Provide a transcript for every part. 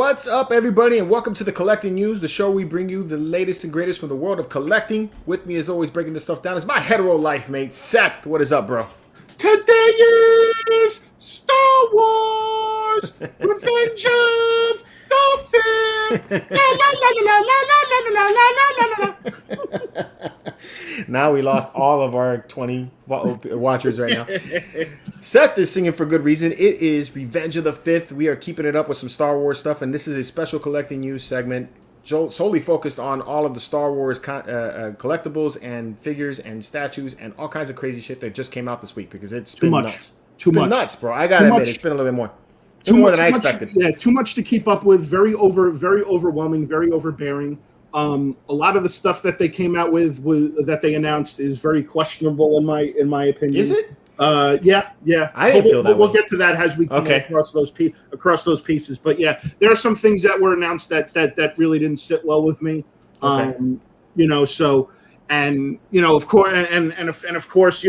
What's up, everybody, and welcome to the Collecting News, the show we bring you the latest and greatest from the world of collecting. With me, as always, breaking this stuff down is my hetero life mate, Seth. What is up, bro? Today is Star Wars Revenge of the Fifth. Now we lost all of our 20 watchers right now. Seth is singing for good reason. It is Revenge of the Fifth. We are keeping it up with some Star Wars stuff, and this is a special collecting news segment solely focused on all of the Star Wars collectibles and figures and statues and all kinds of crazy shit that just came out this week because it's been nuts. It's been nuts, bro. I gotta admit, it's been a little bit more. More than I expected. Yeah, too much to keep up with. Very overwhelming, very overbearing. A lot of the stuff that they came out with that they announced is very questionable in my opinion. Is it? Yeah. I didn't feel that. We'll get to that as we come across those pieces. But yeah, there are some things that were announced that really didn't sit well with me. Of course,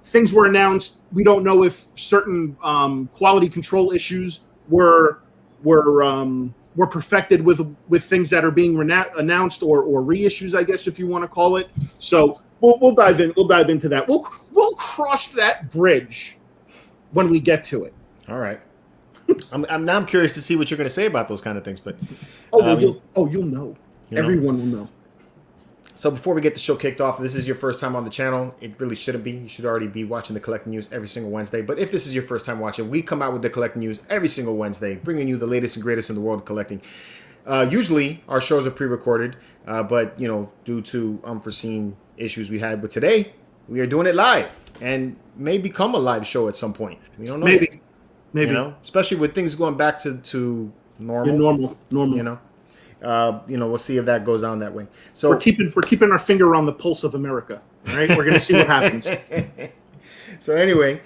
things were announced. We don't know if certain quality control issues were perfected with things that are being announced or reissues, I guess, if you want to call it. So we'll dive in. We'll dive into that. We'll cross that bridge when we get to it. All right. I'm curious to see what you're going to say about those kind of things, but you'll know. Everyone will know. So before we get the show kicked off, if this is your first time on the channel, it really shouldn't be. You should already be watching the Collecting News every single Wednesday. But if this is your first time watching, we come out with the Collecting News every single Wednesday, bringing you the latest and greatest in the world of collecting. Usually, our shows are pre-recorded, but, due to unforeseen issues we had with today, we are doing it live and may become a live show at some point. We don't know. Maybe. Especially with things going back to normal. Normal. We'll see if that goes on that way. So we're keeping our finger on the pulse of America. All right, we're going to see what happens. So anyway,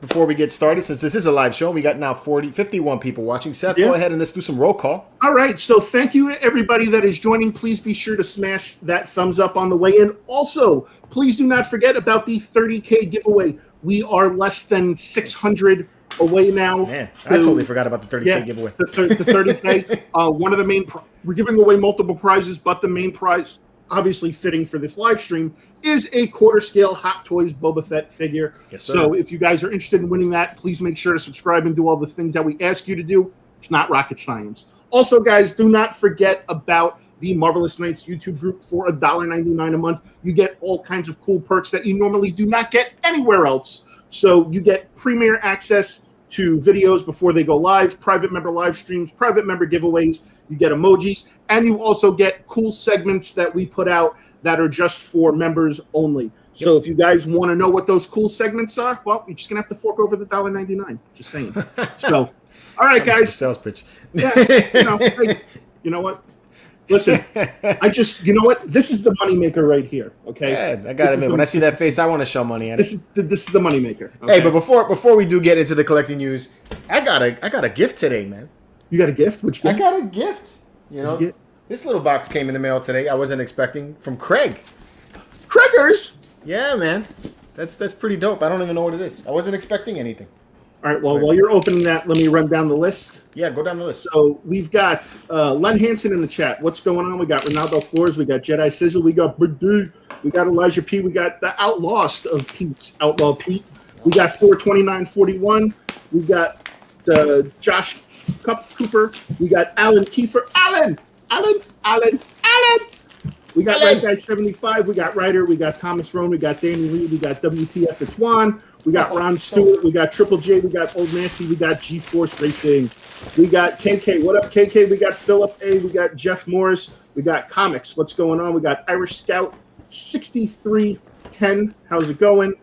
before we get started, since this is a live show, we got now 51 people watching. Seth, go ahead and let's do some roll call. All right, so thank you to everybody that is joining. Please be sure to smash that thumbs up on the way in. Also, please do not forget about the 30K giveaway. We are less than 600 away now. Man, I totally forgot about the 30K giveaway. The 30K. One of the main we're giving away multiple prizes, but the main prize, obviously fitting for this live stream, is a quarter scale Hot Toys Boba Fett figure. Yes, sir. So if you guys are interested in winning that, please make sure to subscribe and do all the things that we ask you to do. It's not rocket science. Also, guys, do not forget about the Marvelous Knights YouTube group. For $1.99 a month, you get all kinds of cool perks that you normally do not get anywhere else. So you get premier access to videos before they go live, private member live streams, private member giveaways. You get emojis, and you also get cool segments that we put out that are just for members only. So if you guys want to know what those cool segments are, well, you're just going to have to fork over the $1.99. Just saying. So, all right, guys. Sales pitch. Yeah, hey, you know what? Listen, you know what? This is the moneymaker right here, okay? Yeah, I got to admit, when I see that face, I want to show money at it. This is the moneymaker. Okay? Hey, but before we do get into the collecting news, I got a gift today, man. You got a gift? Which gift? I got a gift. This little box came in the mail today. I wasn't expecting, from Craig. Craigers? Yeah, man. That's pretty dope. I don't even know what it is. I wasn't expecting anything. All right, well, while you're opening that, let me run down the list. Yeah, go down the list. So we've got Len Hansen in the chat. What's going on? We got Ronaldo Flores. We got Jedi Sizzle. We got Big D. We got Elijah P. We got the Outlost of Pete's Outlaw Pete. We got 42941. We got Josh Cooper. We got Alan Kiefer. Alan. We got Red Guy 75. We got Ryder. We got Thomas Roan. We got Danny Lee. We got WTF It's Juan. We got Ron Stewart. We got Triple J. We got Old Nasty. We got G-Force Racing. We got KK. What up, KK? We got Philip A. We got Jeff Morris. We got Comics. What's going on? We got Irish Scout 6310. How's it going?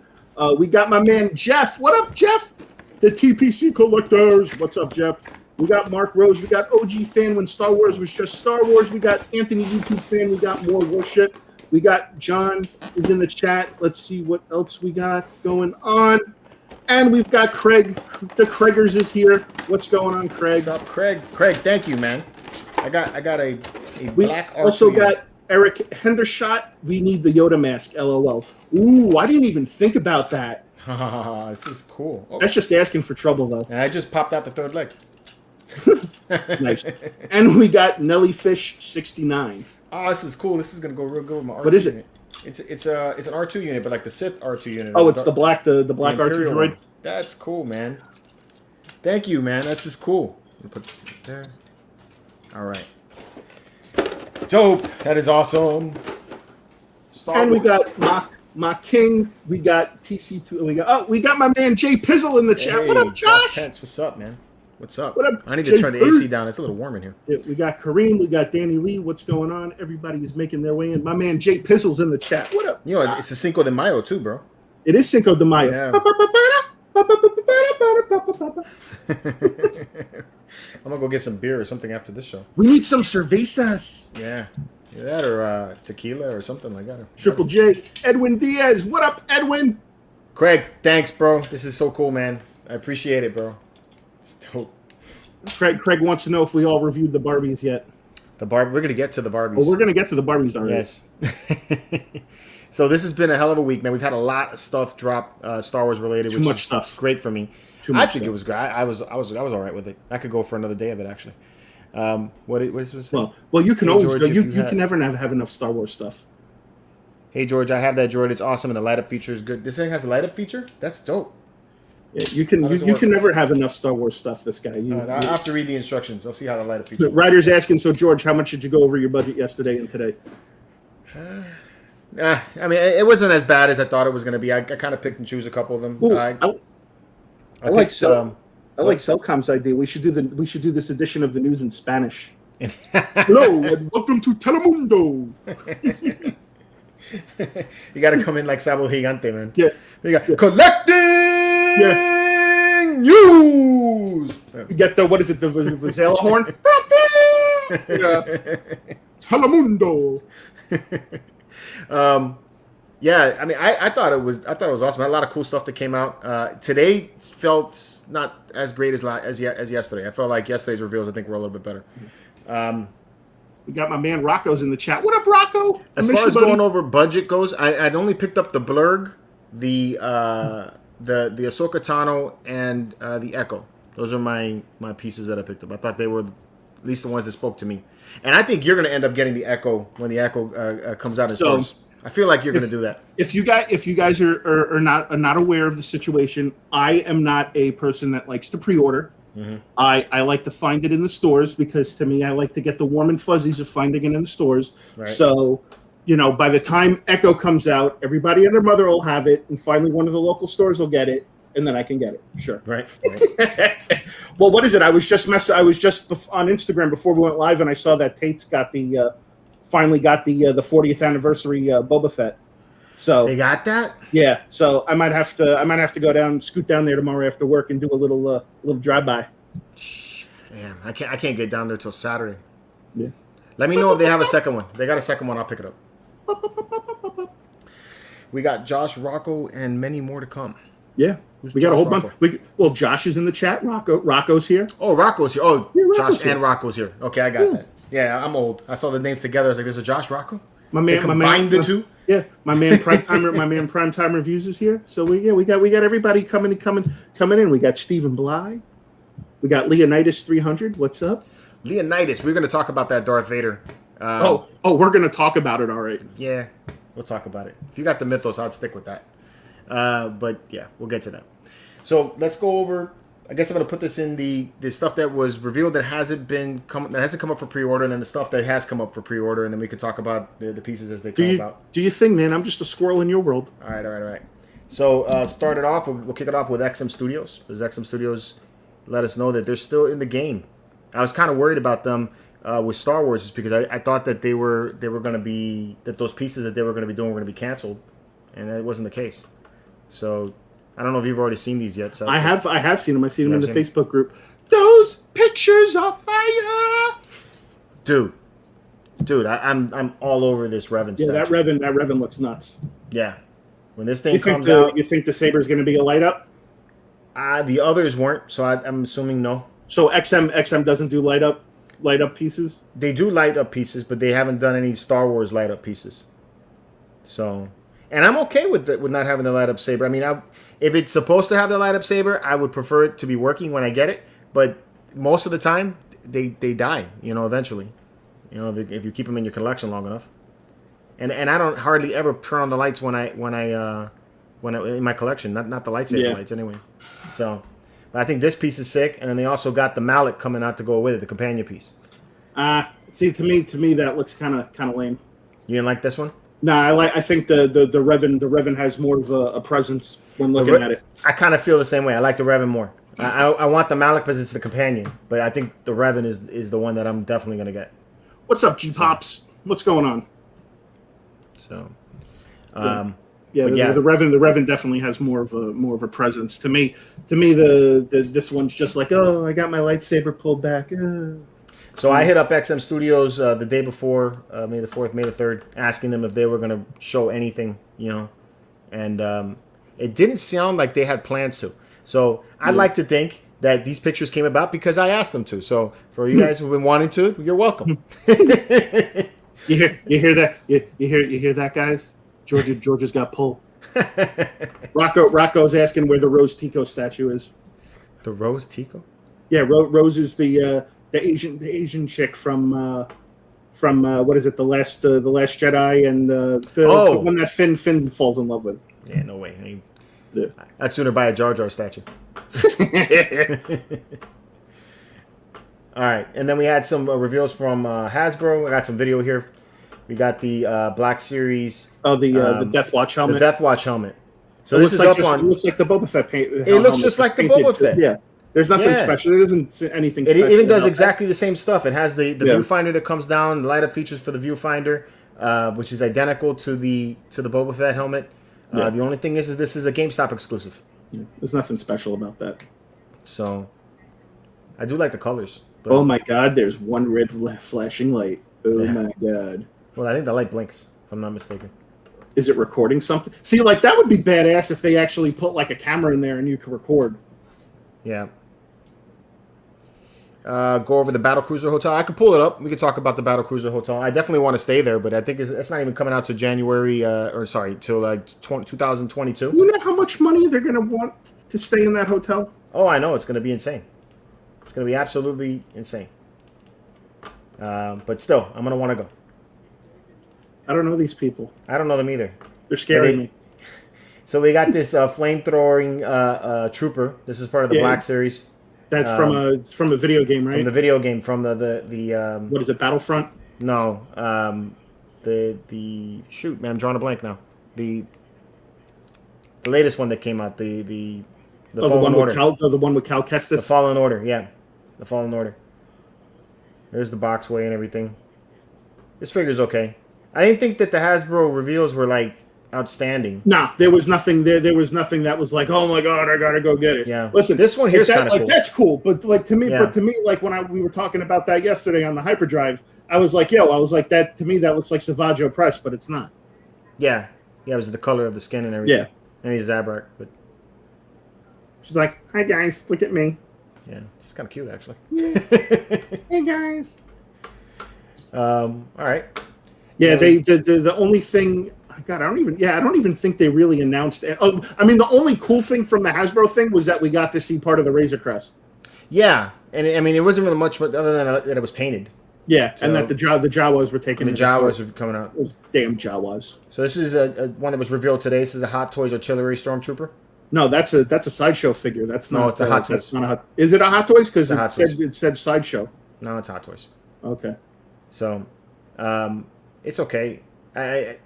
We got my man Jeff. What up, Jeff? The TPC Collectors. What's up, Jeff? We got Mark Rose. We got OG Fan when Star Wars was just Star Wars. We got Anthony YouTube Fan. We got more worship. We got John is in the chat. Let's see what else we got going on. And we've got Craig. The Craigers is here. What's going on, Craig? What's up, Craig? Craig, thank you, man. I got a black. We also got Eric Hendershot. We need the Yoda mask. LOL. Ooh, I didn't even think about that. This is cool. That's just asking for trouble, though. And I just popped out the third leg. Nice. And we got Nelly Fish 69. Oh, this is cool. This is gonna go real good with my R2 What is it? unit. It's an R2 unit, but like the Sith R2 unit. Oh, it's the black R2 Imperial droid. one. That's cool, man. Thank you, man. That's just cool. Put it there. All right. Dope. That is awesome. And we got my king. We got TC2. We got my man Jay Pizzle in the chat. Hey, What up, Josh? Pence, what's up, man? What's up? What up, I need to Jay turn the Bird? AC down. It's a little warm in here. Yeah, we got Kareem. We got Danny Lee. What's going on? Everybody is making their way in. My man Jay Pizzle's in the chat. What up? You know, it's a Cinco de Mayo too, bro. It is Cinco de Mayo. Yeah. I'm gonna go get some beer or something after this show. We need some cervezas. Yeah. Either that or tequila or something like that. Triple J. Edwin Diaz. What up, Edwin? Craig, thanks, bro. This is so cool, man. I appreciate it, bro. It's dope. Craig wants to know if we all reviewed the Barbies yet. We're gonna get to the Barbies. Well, we're gonna get to the Barbies already. Yes. So this has been a hell of a week, man. We've had a lot of stuff drop, Star Wars related, which is great for me. I think it was great. I was all right with it. I could go for another day of it, actually. What was it? Well, you can always George, go. You can never have enough Star Wars stuff. Hey George, I have that droid. It's awesome, and the light up feature is good. This thing has a light up feature. That's dope. Yeah, you can never have enough Star Wars stuff. This guy. I'll have to read the instructions. I'll see how the light up feature. Ryder's asking. So George, how much did you go over your budget yesterday and today? I mean, it wasn't as bad as I thought it was going to be. I kind of picked and choose a couple of them. Ooh, I like Cellcom's idea. We should do this edition of the news in Spanish. Hello and welcome to Telemundo. You got to come in like Sabo Gigante, man. Yeah. You got collecting news. You get the what is it? The Vizela horn. Yeah. Telemundo. Yeah, I mean, I thought it was awesome. A lot of cool stuff that came out. Today felt not as great as yesterday. I felt like yesterday's reveals, I think, were a little bit better. We got my man Rocco's in the chat. What up, Rocco? As far as going over budget goes, I'd only picked up the Blurg, the Ahsoka Tano, and the Echo. Those are my pieces that I picked up. I thought they were at least the ones that spoke to me. And I think you're going to end up getting the Echo when the Echo comes out in stores. I feel like you're going to do that. If you guys are not aware of the situation, I am not a person that likes to pre-order. Mm-hmm. I like to find it in the stores because to me, I like to get the warm and fuzzies of finding it in the stores. Right. So, by the time Echo comes out, everybody and their mother will have it, and finally one of the local stores will get it, and then I can get it. Sure. Right. Well, what is it? I was just on Instagram before we went live, and I saw that Tate's got finally got the 40th anniversary Boba Fett. So they got that? Yeah. So I might have to scoot down there tomorrow after work and do a little drive by. Man, I can't get down there till Saturday. Yeah. Let me know if they have a second one. If they got a second one, I'll pick it up. We got Josh, Rocco, and many more to come. Yeah. We got a whole bunch. Josh is in the chat. Rocco's here. Oh, Rocco's here. Oh, yeah, Josh and Rocco's here. Okay, I got that. Yeah, I'm old. I saw the names together. I was like, "There's a Josh Rocco." They combined the two. Yeah, my man Primetime Reviews is here. So we got everybody coming in. We got Stephen Bly. We got Leonidas 300. What's up? Leonidas. We're going to talk about that Darth Vader. We're going to talk about it. All right. Yeah, we'll talk about it. If you got the Mythos, I'd stick with that. But yeah, we'll get to that. So let's go over. I guess I'm going to put this in the stuff that was revealed that hasn't come up for pre-order, and then the stuff that has come up for pre-order, and then we could talk about the pieces as they come about. Do you think, man? I'm just a squirrel in your world. All right. So we'll kick it off with XM Studios, because XM Studios let us know that they're still in the game. I was kind of worried about them with Star Wars, just because I thought that they were going to be, that those pieces that they were going to be doing were going to be canceled, and that wasn't the case. So I don't know if you've already seen these yet. So I have seen them. I've seen them in the Facebook group. Those pictures are fire, dude. I'm all over this Revan. Yeah, that Revan looks nuts. Yeah, when this thing comes out, you think the saber is going to be a light up? The others weren't, so I'm assuming no. So XM doesn't do light up pieces. They do light up pieces, but they haven't done any Star Wars light up pieces. So, and I'm okay with not having the light up saber. I mean, if it's supposed to have the light up saber, I would prefer it to be working when I get it. But most of the time they die. Eventually. If you keep them in your collection long enough. And I don't hardly ever turn on the lights when I in my collection, not the lightsaber lights anyway. So, but I think this piece is sick, and then they also got the mallet coming out to go with it, the companion piece. See, to me that looks kind of lame. You didn't like this one? No, I think the Revan has more of a presence when looking at it. I kind of feel the same way. I like the Revan more. I want the mallet because it's the companion, but I think the Revan is the one that I'm definitely gonna get. What's up, G Pops? What's going on? So, the Revan definitely has more of a presence. To me, this one's just like, oh, I got my lightsaber pulled back. So I hit up XM Studios the day before May the 4th, May the 3rd, asking them if they were going to show anything, and it didn't sound like they had plans to. So I'd like to think that these pictures came about because I asked them to. So for you guys who've been wanting to, you're welcome. You hear that? You hear that, guys? Georgia's got pull. Rocco's asking where the Rose Tico statue is. The Rose Tico? Yeah, Rose is the Asian chick from what is it? The Last Jedi and the one that Finn falls in love with. Yeah, no way. I'd sooner buy a Jar Jar statue. All right, and then we had some reveals from Hasbro. I got some video here. We got the Black Series. Oh, the Death Watch helmet. The Death Watch helmet. So it this is like up on. It looks like the Boba Fett paint. It looks just like the Boba Fett. Yeah, there's nothing special. It isn't anything. It special even does exactly the same stuff. It has the viewfinder that comes down, the light up features for the viewfinder, which is identical to the Boba Fett helmet. The only thing is this is a GameStop exclusive. Yeah, there's nothing special about that. So, I do like the colors. But, oh my God! There's one red flashing light. Oh my God! Well, I think the light blinks, if I'm not mistaken. Is it recording something? See, like that would be badass if they actually put like a camera in there and you could record. Yeah. Go over the Battlecruiser Hotel. I could pull it up. We could talk about the Battlecruiser Hotel. I definitely want to stay there, but I think it's not even coming out to January, till like 2022. You know how much money they're going to want to stay in that hotel? Oh, I know. It's going to be insane. It's going to be absolutely insane. But still, I'm going to want to go. I don't know these people. I don't know them either. They're scaring me. So we got this flamethrowing trooper. This is part of the Black Series. That's from a video game, right? From the video game, from the what is it, Battlefront? No, the shoot, man, I'm drawing a blank now. The latest one that came out, the Fallen Order. The one with Cal Kestis. The Fallen Order, yeah, the Fallen Order. There's the boxway and everything. This figure's okay. I didn't think that the Hasbro reveals were like outstanding. Nah, there was nothing there. There was nothing that was like, oh my God, I gotta go get it. Yeah. Listen, this one here's kind of cool. That's cool, but like to me, like when we were talking about that yesterday on the Hyperdrive, I was like, that to me that looks like Savaggio Press, but it's not. Yeah, it was the color of the skin and everything. Yeah, and he's Zabrak, but she's like, hi guys, look at me. Yeah, she's kind of cute actually. Hey guys. All right. Yeah, the only thing. God, I don't even think they really announced it. Oh, I mean, the only cool thing from the Hasbro thing was that we got to see part of the Razor Crest. Yeah, and I mean, it wasn't really much other than that it was painted. Yeah, so, and that the Jawas were taking. The Jawas were coming out. Those damn Jawas. So this is a one that was revealed today. This is a Hot Toys Artillery Stormtrooper. No, that's a Sideshow figure. That's not. No, it's a Hot Toys. That's not a Hot. Is it a Hot Toys? Because it said Sideshow. No, it's Hot Toys. Okay. So, it's okay. I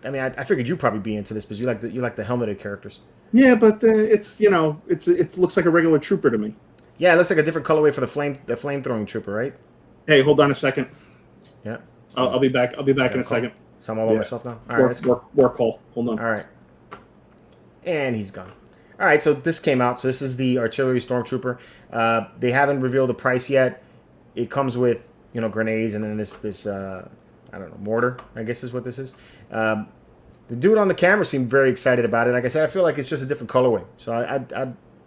mean, I figured you'd probably be into this because you like the helmeted characters. Yeah, but it looks like a regular trooper to me. Yeah, it looks like a different colorway for the flamethrowing trooper, right? Hey, hold on a second. Yeah. I'll be back. I'll be back in a second. So I'm all by myself now. All right. Work call. Hold on. All right. And he's gone. All right. So this came out. So this is the Artillery Stormtrooper. They haven't revealed the price yet. It comes with grenades and then this I don't know, mortar, I guess is what this is. The dude on the camera seemed very excited about it. Like I said, I feel like it's just a different colorway. So I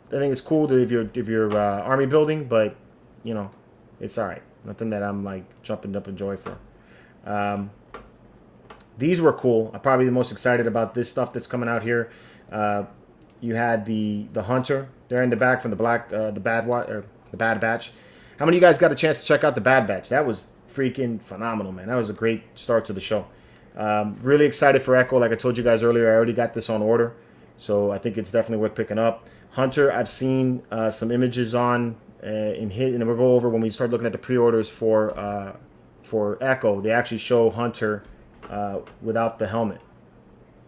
think it's cool if you're army building, but it's all right. Nothing that I'm like jumping up in joy for. These were cool. I'm probably the most excited about this stuff that's coming out here. You had the Hunter there in the back from the Bad Watch or the Bad Batch. How many of you guys got a chance to check out the Bad Batch? That was freaking phenomenal, man. That was a great start to the show. Really excited for Echo. Like I told you guys earlier, I already got this on order, so I think it's definitely worth picking up. Hunter, I've seen some images on and we'll go over when we start looking at the pre-orders for Echo. They actually show Hunter without the helmet,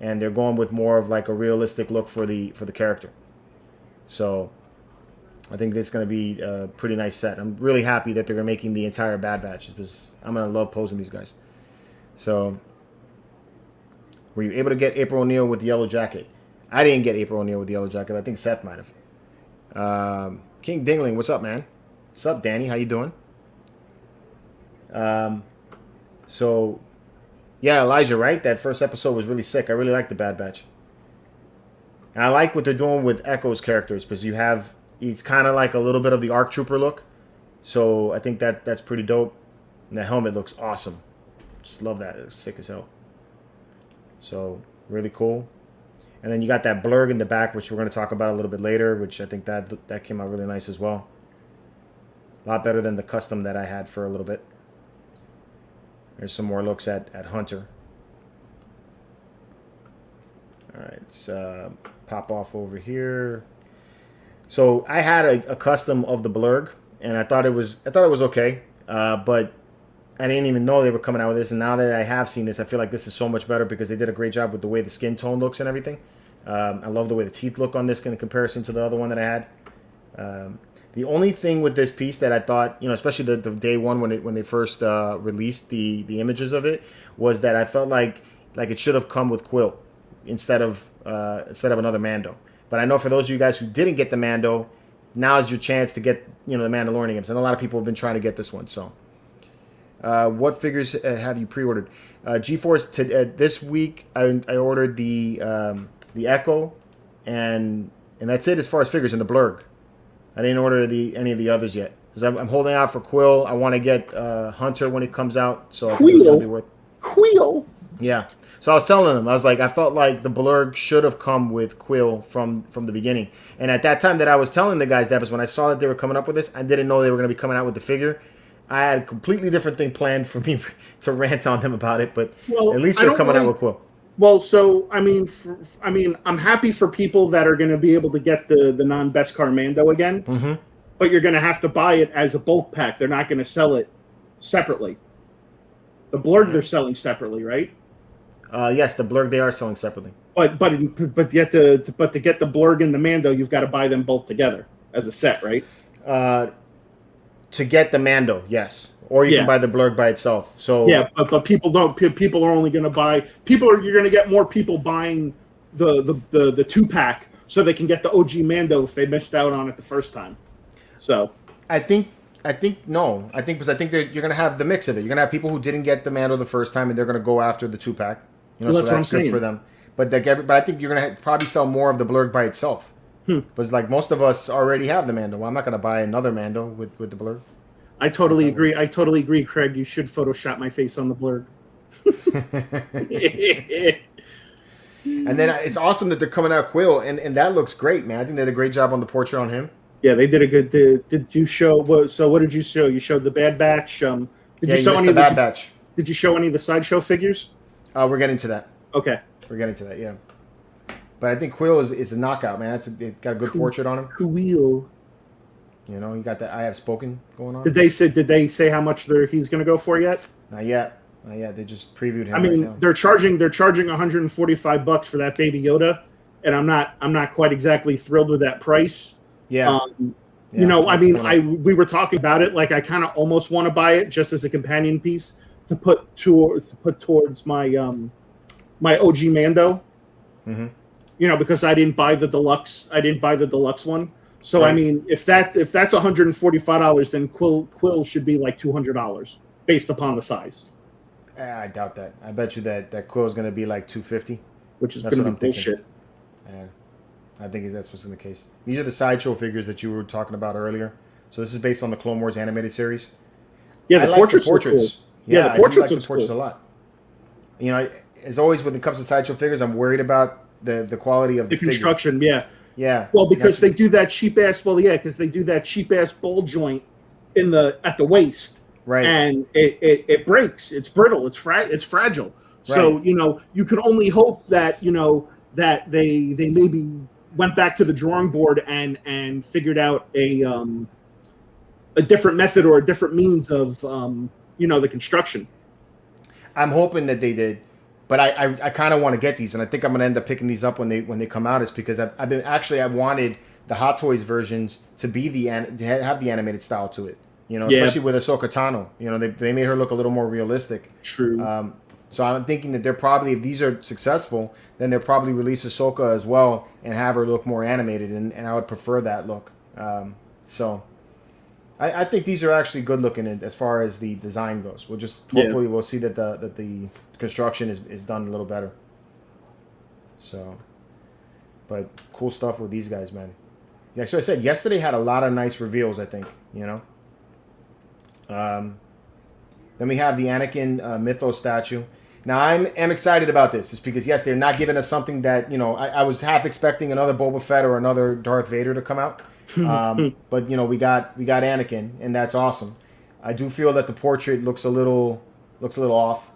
and they're going with more of like a realistic look for the character. So I think it's going to be a pretty nice set. I'm really happy that they're making the entire Bad Batch because I'm going to love posing these guys. So, were you able to get April O'Neil with the yellow jacket? I didn't get April O'Neil with the yellow jacket. I think Seth might have. King Dingling, what's up, man? What's up, Danny? How you doing? So, yeah, Elijah, right? That first episode was really sick. I really like the Bad Batch. And I like what they're doing with Echo's characters because it's kind of like a little bit of the ARC Trooper look. So I think that's pretty dope. And the helmet looks awesome. Just love that. It's sick as hell. So really cool. And then you got that blurg in the back, which we're going to talk about a little bit later, which I think that came out really nice as well. A lot better than the custom that I had for a little bit. There's some more looks at Hunter. All right, let's pop off over here. So I had a custom of the blurg, and I thought it was okay, but I didn't even know they were coming out with this. And now that I have seen this, I feel like this is so much better because they did a great job with the way the skin tone looks and everything. I love the way the teeth look on this in comparison to the other one that I had. The only thing with this piece that I thought, especially the day one when they first released the images of it, was that I felt like it should have come with Quill instead of another Mando. But I know for those of you guys who didn't get the Mando, now is your chance to get the Mandalorian games. And a lot of people have been trying to get this one. So, what figures have you pre-ordered? GeForce this week I ordered the Echo, and that's it as far as figures in the blurg. I didn't order any of the others yet because I'm holding out for Quill. I want to get Hunter when it comes out. So Quill. Yeah. So I was telling them, I felt like the blurg should have come with Quill from the beginning. And at that time that I was telling the guys that was when I saw that they were coming up with this, I didn't know they were going to be coming out with the figure. I had a completely different thing planned for me to rant on them about it, but at least they're coming out with Quill. Well, so I'm happy for people that are going to be able to get the non-Beskar Mando again, but you're going to have to buy it as a bulk pack. They're not going to sell it separately. The blurg they're selling separately, right? Yes, the blurg they are selling separately. But to get the blurg and the Mando, you've got to buy them both together as a set, right? To get the Mando, yes, or you can buy the blurg by itself. So yeah, but people don't. People are only going to buy. You're going to get more people buying the 2-pack so they can get the OG Mando if they missed out on it the first time. So I think because you're going to have the mix of it. You're going to have people who didn't get the Mando the first time, and they're going to go after the 2-pack. So that's good for them. But I think you're going to probably sell more of the blurg by itself. Because like most of us already have the Mando. Well, I'm not going to buy another Mando with the blurg. I totally agree, Craig. You should Photoshop my face on the blurg. And then it's awesome that they're coming out Quill, and that looks great, man. I think they did a great job on the portrait on him. Yeah, they did a good. Did you show? What did you show? You showed the Bad Batch. Did you show any of the Bad Batch? Did you show any of the Sideshow figures? We're getting to that. Okay, we're getting to that. Yeah. But I think Quill is a knockout, man. It got a good portrait on him. Quill. You got that I Have Spoken going on. Did they say how much he's going to go for yet? Not yet. They just previewed him. I mean, they're charging $145 for that Baby Yoda, and I'm not quite exactly thrilled with that price. Yeah. We were talking about it. Like, I kind of almost want to buy it just as a companion piece to put towards my my OG Mando. Because I didn't buy the deluxe. I didn't buy the deluxe one. So right. I mean, if that's $145, then Quill should be like $200 based upon the size. I doubt that. I bet you that Quill is going to be like $250, which is going to be bullshit. Yeah, I think that's what's in the case. These are the Sideshow figures that you were talking about earlier. So this is based on the Clone Wars animated series. Yeah, the portraits. Cool. Yeah, the portraits look cool. A lot. As always, when it comes to Sideshow figures, I'm worried about the quality of the construction. Yeah. Yeah. Well, because they do that cheap ass. Well, yeah, because they do that cheap ass ball joint at the waist, Right. and it breaks. It's brittle. It's fragile. So Right. you can only hope that that they maybe went back to the drawing board and figured out a different method or a different means of the construction. I'm hoping that they did, but I kind of want to get these, and I think I'm gonna end up picking these up when they come out. Is because I wanted the Hot Toys versions to be to have the animated style to it. Especially with Ahsoka Tano. They made her look a little more realistic. True. So I'm thinking that they're probably, if these are successful, then they'll probably release Ahsoka as well and have her look more animated, and I would prefer that look. So I think these are actually good looking as far as the design goes. We'll just hopefully we'll see that the construction is done a little better. So, but cool stuff with these guys, man. Yeah, so I said yesterday had a lot of nice reveals. I think Then we have the Anakin Mythos statue. Now I'm excited about this. It's because yes, they're not giving us something that I was half expecting another Boba Fett or another Darth Vader to come out. But we got Anakin, and that's awesome. I do feel that the portrait looks a little off.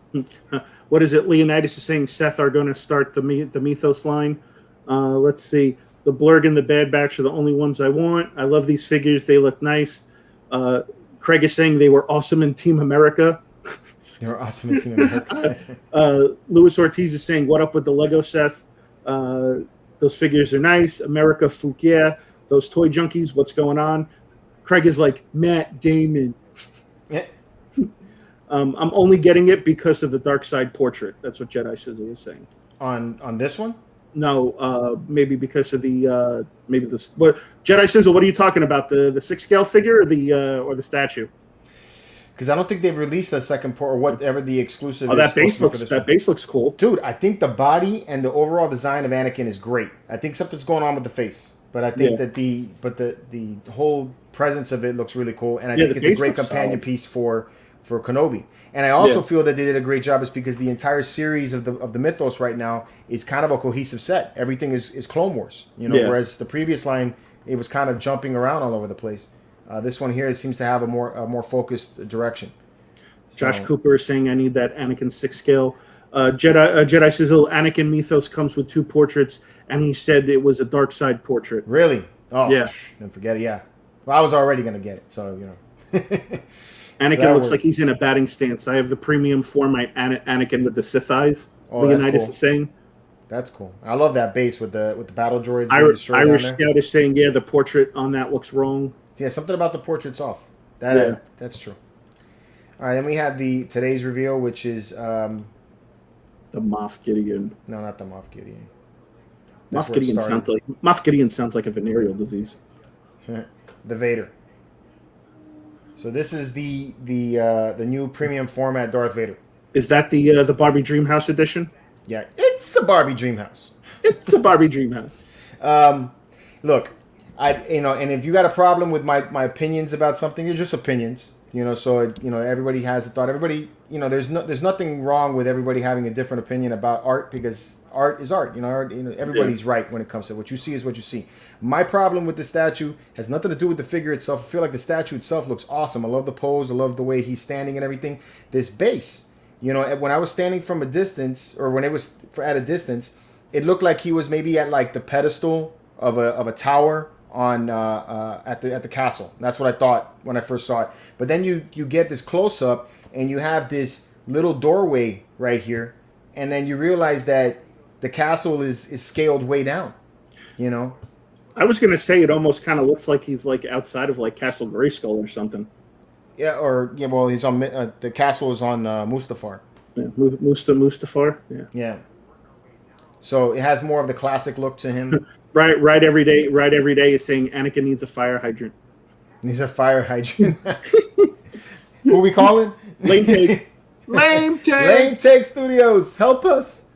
What is it? Leonidas is saying Seth are going to start the Mythos line. Let's see. The Blurg and the Bad Batch are the only ones I want. I love these figures. They look nice. Craig is saying they were awesome in Team America. They were awesome in Team America. Luis Ortiz is saying, what up with the Lego, Seth? Those figures are nice. America Fukia. Those toy junkies, what's going on? Craig is like, Matt Damon. I'm only getting it because of the Dark Side portrait. That's what Jedi Sizzle was saying. On this one? No, maybe because of the Jedi Sizzle. What are you talking about? The 6-scale figure or the statue? Because I don't think they've released a second port or whatever the exclusive. Oh, that base looks cool, dude. I think the body and the overall design of Anakin is great. I think something's going on with the face, but I think that the whole presence of it looks really cool, and I think it's a great companion piece for Kenobi. And I also feel that they did a great job, is because the entire series of the Mythos right now is kind of a cohesive set. Everything is Clone Wars, whereas the previous line, it was kind of jumping around all over the place. This one here, it seems to have a more focused direction. Josh Cooper is saying, I need that Anakin 6-scale. Jedi Sizzle, Anakin Mythos comes with 2 portraits, and he said it was a Dark Side portrait. Really? Oh, yeah. Then forget it, yeah. Well, I was already going to get it, so, Anakin looks like he's in a batting stance. I have the premium format Anakin with the Sith eyes. Oh, Leonidas is saying. That's cool. I love that base with the battle droids. Irish Scout is saying, the portrait on that looks wrong. Yeah, something about the portrait's off. That's true. All right, then we have today's reveal, which is the Moff Gideon. No, not the Moff Gideon. Moff Gideon sounds like a venereal disease. The Vader. So this is the new premium format Darth Vader. Is that the Barbie Dreamhouse edition? Yeah, it's a Barbie Dreamhouse. It's a Barbie Dreamhouse. Look, and if you got a problem with my opinions about something, they're just opinions. So everybody has a thought. Everybody, there's nothing wrong with everybody having a different opinion about art, because art is art. Everybody's right when it comes to what you see is what you see. My problem with the statue has nothing to do with the figure itself. I feel like the statue itself looks awesome. I love the pose. I love the way he's standing and everything. This base, when I was standing from a distance, or when it was at a distance, it looked like he was maybe at like the pedestal of a tower on at the castle. That's what I thought when I first saw it. But then you get this close up, and you have this little doorway right here, and then you realize that the castle is scaled way down. I was gonna say it almost kind of looks like he's like outside of like Castle Grayskull or something. Yeah, well, he's on the castle is on Mustafar. Yeah, Mustafar. Yeah. Yeah. So it has more of the classic look to him. Right every day is saying Anakin needs a fire hydrant. Needs a fire hydrant. Who we calling? Lame Take. Lame Take Studios. Help us.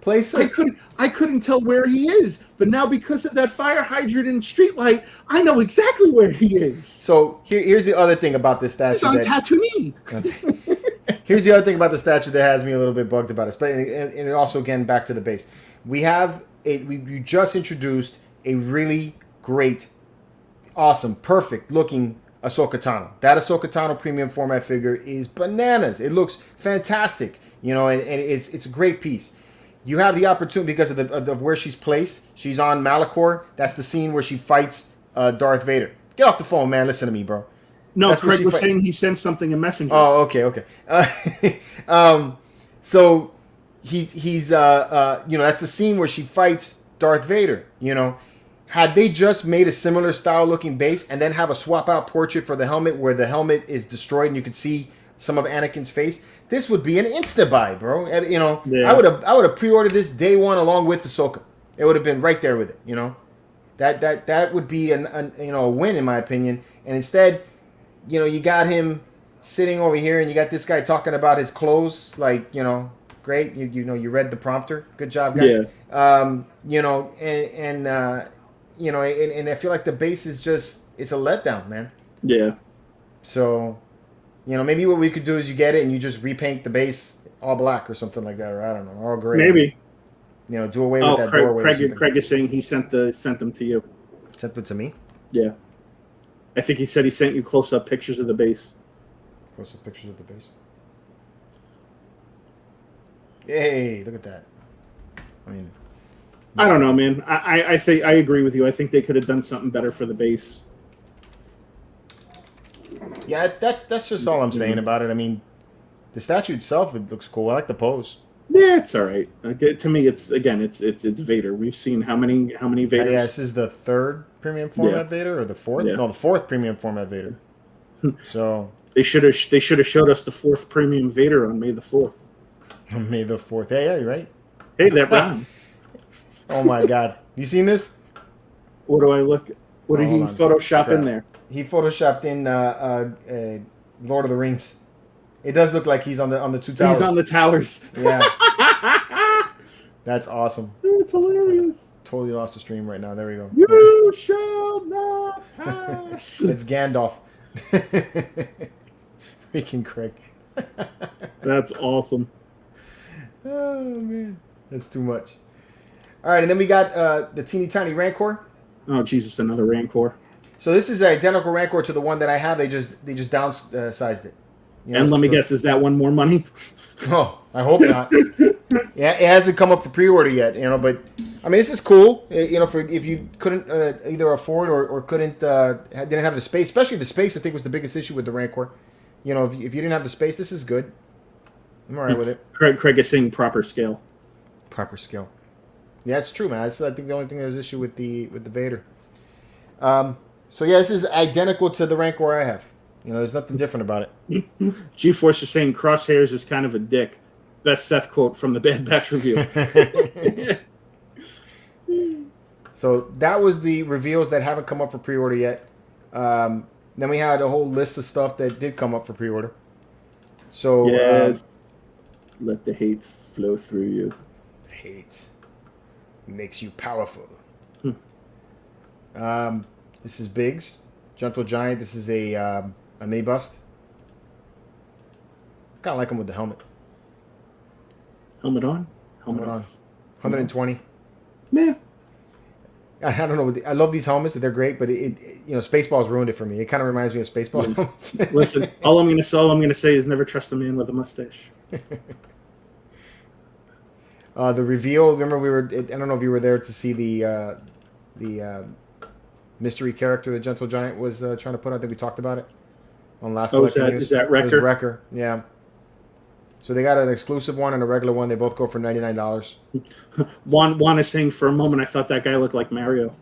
Place us. I couldn't tell where he is, but now because of that fire hydrant and streetlight, I know exactly where he is. So here's the other thing about this statue. He's on Tatooine. Here's the other thing about the statue that has me a little bit bugged about it. And also, again, back to the base. We have we just introduced a really great, awesome, perfect looking Ahsoka Tano. That Ahsoka Tano premium format figure is bananas. It looks fantastic, you know, and it's a great piece. You have the opportunity because of where she's placed. She's on Malachor. That's the scene where she fights Darth Vader. Get off the phone, man. Listen to me, bro. No, that's Craig was saying he sent something in Messenger. Oh, okay. So he's you know, that's the scene where she fights Darth Vader. You know, had they just made a similar style looking base and then have a swap out portrait for the helmet where the helmet is destroyed and you could see some of Anakin's face, this would be an insta buy, bro. You know, yeah. I would have pre-ordered this day one along with Ahsoka. It would have been right there with it. You know, that would be a win in my opinion. And instead, you know, you got him sitting over here and you got this guy talking about his clothes, like, you know, great. You know, you read the prompter. Good job, guy. Yeah. You know, and you know, and I feel like the base is just, it's a letdown, man. Yeah. So, you know, maybe what we could do is you get it and you just repaint the base all black or something like that, or I don't know, all gray. Maybe. You know, do away with that doorway. Craig is saying he sent them to you. Sent them to me? Yeah. I think he said he sent you close-up pictures of the base. Close-up pictures of the base. Yay! Look at that. I mean, I don't know, man. I think I agree with you. I think they could have done something better for the base. Yeah, that's just all I'm saying about it. I mean, the statue itself, it looks cool. I like the pose. Yeah, it's all right. To me, it's Vader. We've seen how many Vaders? Yeah, this is the third premium format Vader, or the fourth? Yeah. No, the fourth premium format Vader. So they should have showed us the fourth premium Vader on May the 4th. On May the 4th. Yeah, you're right. Hey, that Brown. Oh my God, you seen this? What do I look? What did he Photoshop in there? He photoshopped in Lord of the Rings. It does look like he's on the two towers. He's on the towers. Yeah. That's awesome. It's hilarious. Totally lost the stream right now. There we go. You shall not pass. It's Gandalf. Freaking Craig. That's awesome. Oh, man. That's too much. All right, and then we got the teeny tiny Rancor. Oh, Jesus, another Rancor. So this is an identical Rancor to the one that I have. They just downsized it. You know, and let me guess, is that one more money? Oh, I hope not. Yeah, it hasn't come up for pre-order yet, you know. But I mean, this is cool, you know. For if you couldn't either afford or couldn't didn't have the space, especially the space, I think was the biggest issue with the Rancor. You know, if you didn't have the space, this is good. I'm alright with it. Craig is saying proper scale. Proper scale. Yeah, it's true, man. I think the only thing there's issue with the Vader. So yeah, this is identical to the Rancor I have. You know, there's nothing different about it. G-Force is saying Crosshairs is kind of a dick. Best Seth quote from the Bad Batch review. So that was the reveals that haven't come up for pre-order yet. Then we had a whole list of stuff that did come up for pre-order. So yes, let the hate flow through you. Hate makes you powerful. This is Biggs, Gentle Giant. This is a mini bust. Kind of like him with the helmet. Helmet on. Helmet on. 120. Yeah. I don't know. I love these helmets. They're great, but you know, Spaceballs ruined it for me. It kind of reminds me of Spaceballs. Yeah. Listen, all I'm gonna say is never trust a man with a mustache. The reveal. Remember, I don't know if you were there to see the mystery character that Gentle Giant was trying to put out. I think we talked about it on last. Oh, is that Wrecker? Wrecker, yeah. So they got an exclusive one and a regular one. They both go for $99. Juan is saying for a moment, I thought that guy looked like Mario.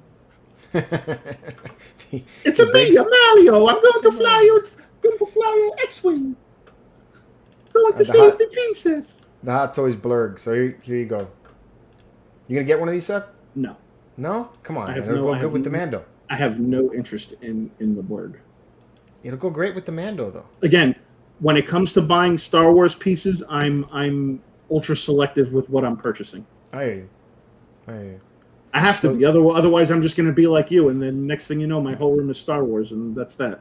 It's a Mario. I'm going to fly an X-wing. Going to save the princess. The Hot Toys blurg. So here you go. You gonna get one of these, Seth? No. No? Come on. It'll go good with the Mando. I have no interest in the blurg. It'll go great with the Mando, though. Again, when it comes to buying Star Wars pieces, I'm ultra selective with what I'm purchasing. I hear you. I have to be. Otherwise, I'm just going to be like you, and then next thing you know, my whole room is Star Wars, and that's that.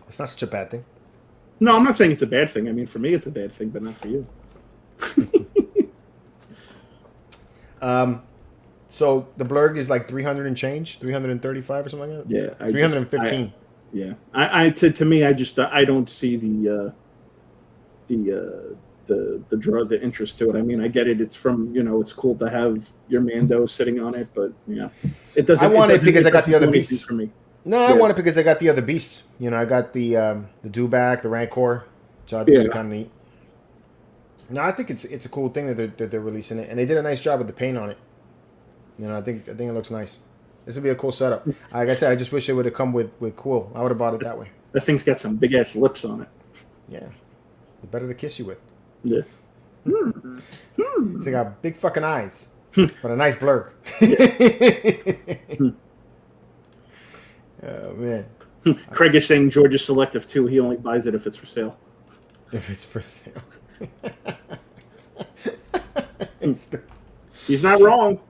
It's not such a bad thing. No, I'm not saying it's a bad thing. I mean, for me, it's a bad thing, but not for you. So the blurg is like 300 and change, 335 or something like that. Yeah, 315. Yeah, to me, I don't see the interest to it. I mean, I get it. It's from it's cool to have your Mando sitting on it, but it doesn't. I want it because I got the other do anything beasts for me. No, I want it because I got the other beasts. I got the Dewback, the Rancor, so I think they're kind of neat. No, I think it's a cool thing that they're releasing it, and they did a nice job with the paint on it. I think it looks nice. This would be a cool setup. Like I said, I just wish it would have come with cool. I would have bought it that way. The thing's got some big ass lips on it. Yeah, the better to kiss you with. Yeah. They got big fucking eyes, but a nice blurg. Oh man. Craig is saying George is selective too. He only buys it if it's for sale. If it's for sale. He's not wrong.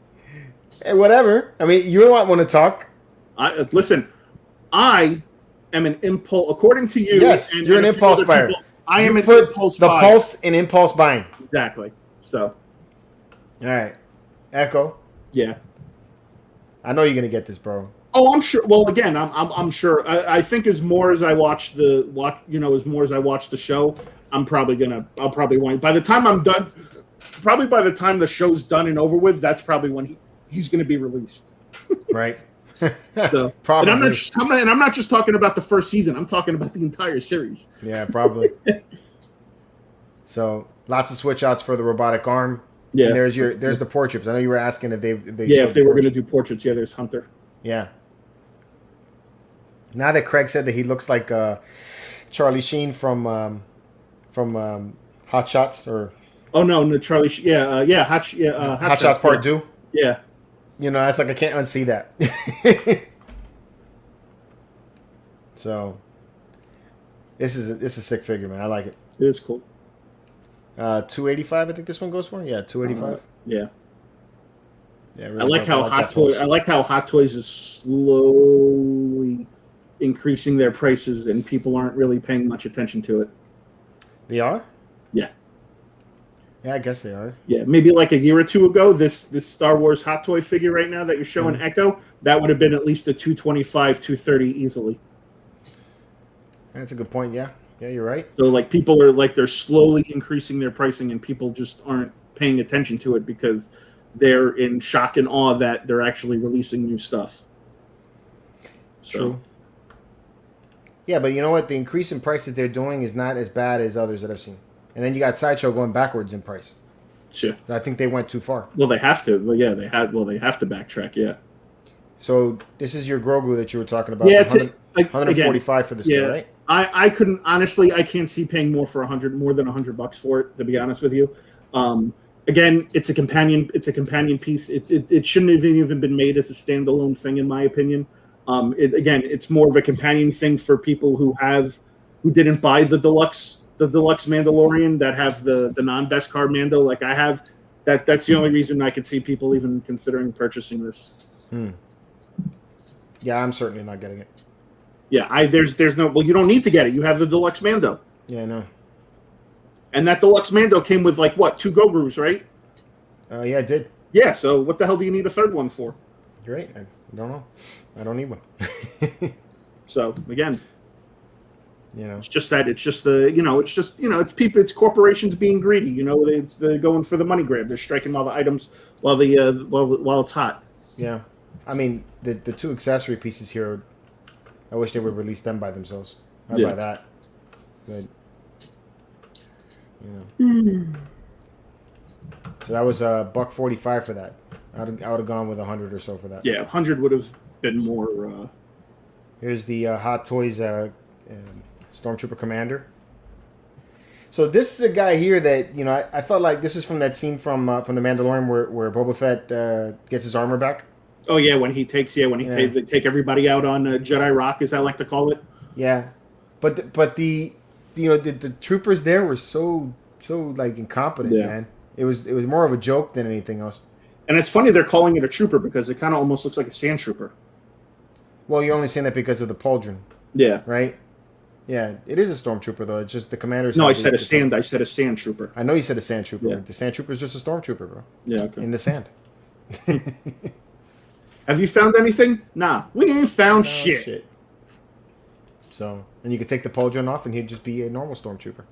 Hey, whatever. I mean, you don't want to talk. Listen, I am an impulse. According to you, yes, you're an impulse buyer. I am an impulse buyer. The pulse in impulse buying. Exactly. So. All right. Echo. Yeah. I know you're gonna get this, bro. Oh, I'm sure. Well, again, I'm sure. I think as more as I watch as more as I watch the show, I'll probably want. By the time I'm done, probably by the time the show's done and over with, that's probably when he's going to be released. Right. So, probably. And I'm not just talking about the first season. I'm talking about the entire series. Yeah, probably. So lots of switch outs for the robotic arm. Yeah. And there's the portraits. I know you were asking if they if they were going to do portraits. Yeah, there's Hunter. Yeah. Now that Craig said that he looks like Charlie Sheen from Hot Shots or Charlie Hot Shots Part 2. Yeah. It's like I can't unsee that. So this is a sick figure, man. I like it. It is cool. 285 I think this one goes for. Yeah, 285. Yeah. Yeah, really I like how Hot Toys is slowly increasing their prices and people aren't really paying much attention to it. They are? Yeah. Yeah, I guess they are. Yeah, maybe like a year or two ago, this Star Wars Hot Toy figure right now that you're showing Echo, that would have been at least a $225, $230 easily. That's a good point, yeah. Yeah, you're right. So like people are like they're slowly increasing their pricing and people just aren't paying attention to it because they're in shock and awe that they're actually releasing new stuff. So. True. Yeah, but you know what? The increase in price that they're doing is not as bad as others that I've seen. And then you got Sideshow going backwards in price. Sure. I think they went too far. Well, they have to. Well, yeah, they have to backtrack. Yeah. So this is your Grogu that you were talking about. Yeah, 145 for this guy, right? I couldn't honestly. I can't see paying more than $100 for it. To be honest with you, again, it's a companion. It's a companion piece. It shouldn't have even been made as a standalone thing, in my opinion. It's more of a companion thing for people who didn't buy the deluxe Mandalorian that have the non-best card Mando like I have. That's the only reason I could see people even considering purchasing this. Yeah, I'm certainly not getting it. Yeah, there's no. Well, you don't need to get it. You have the deluxe Mando. Yeah, I know. And that deluxe Mando came with 2 Gogrus, right? Yeah, it did. Yeah. So what the hell do you need a third one for? You're right. I don't know. I don't need one. So again, it's just that. It's just it's people. It's corporations being greedy. They're going for the money grab. They're striking while while it's hot. Yeah, I mean the 2 accessory pieces here. I wish they would release them by themselves. I'd buy that. But so that was $145 for that. I would have gone with 100 or so for that. Yeah, 100 would have been more. Here's the Hot Toys Stormtrooper Commander. So this is a guy here that I felt like this is from that scene from the Mandalorian where Boba Fett gets his armor back. Oh yeah, when he take everybody out on Jedi Rock, as I like to call it. Yeah, but the troopers there were so incompetent, man. It was more of a joke than anything else. And it's funny they're calling it a trooper because it kind of almost looks like a sand trooper. Well, you're only saying that because of the pauldron. Yeah. Right? Yeah, it is a stormtrooper though. It's just the commander's. No, I said a sand trooper. I know you said a sand trooper. Yeah. The sand trooper is just a stormtrooper, bro. Yeah. Okay. In the sand. Have you found anything? Nah, we ain't found shit. So, and you could take the pauldron off, and he'd just be a normal stormtrooper.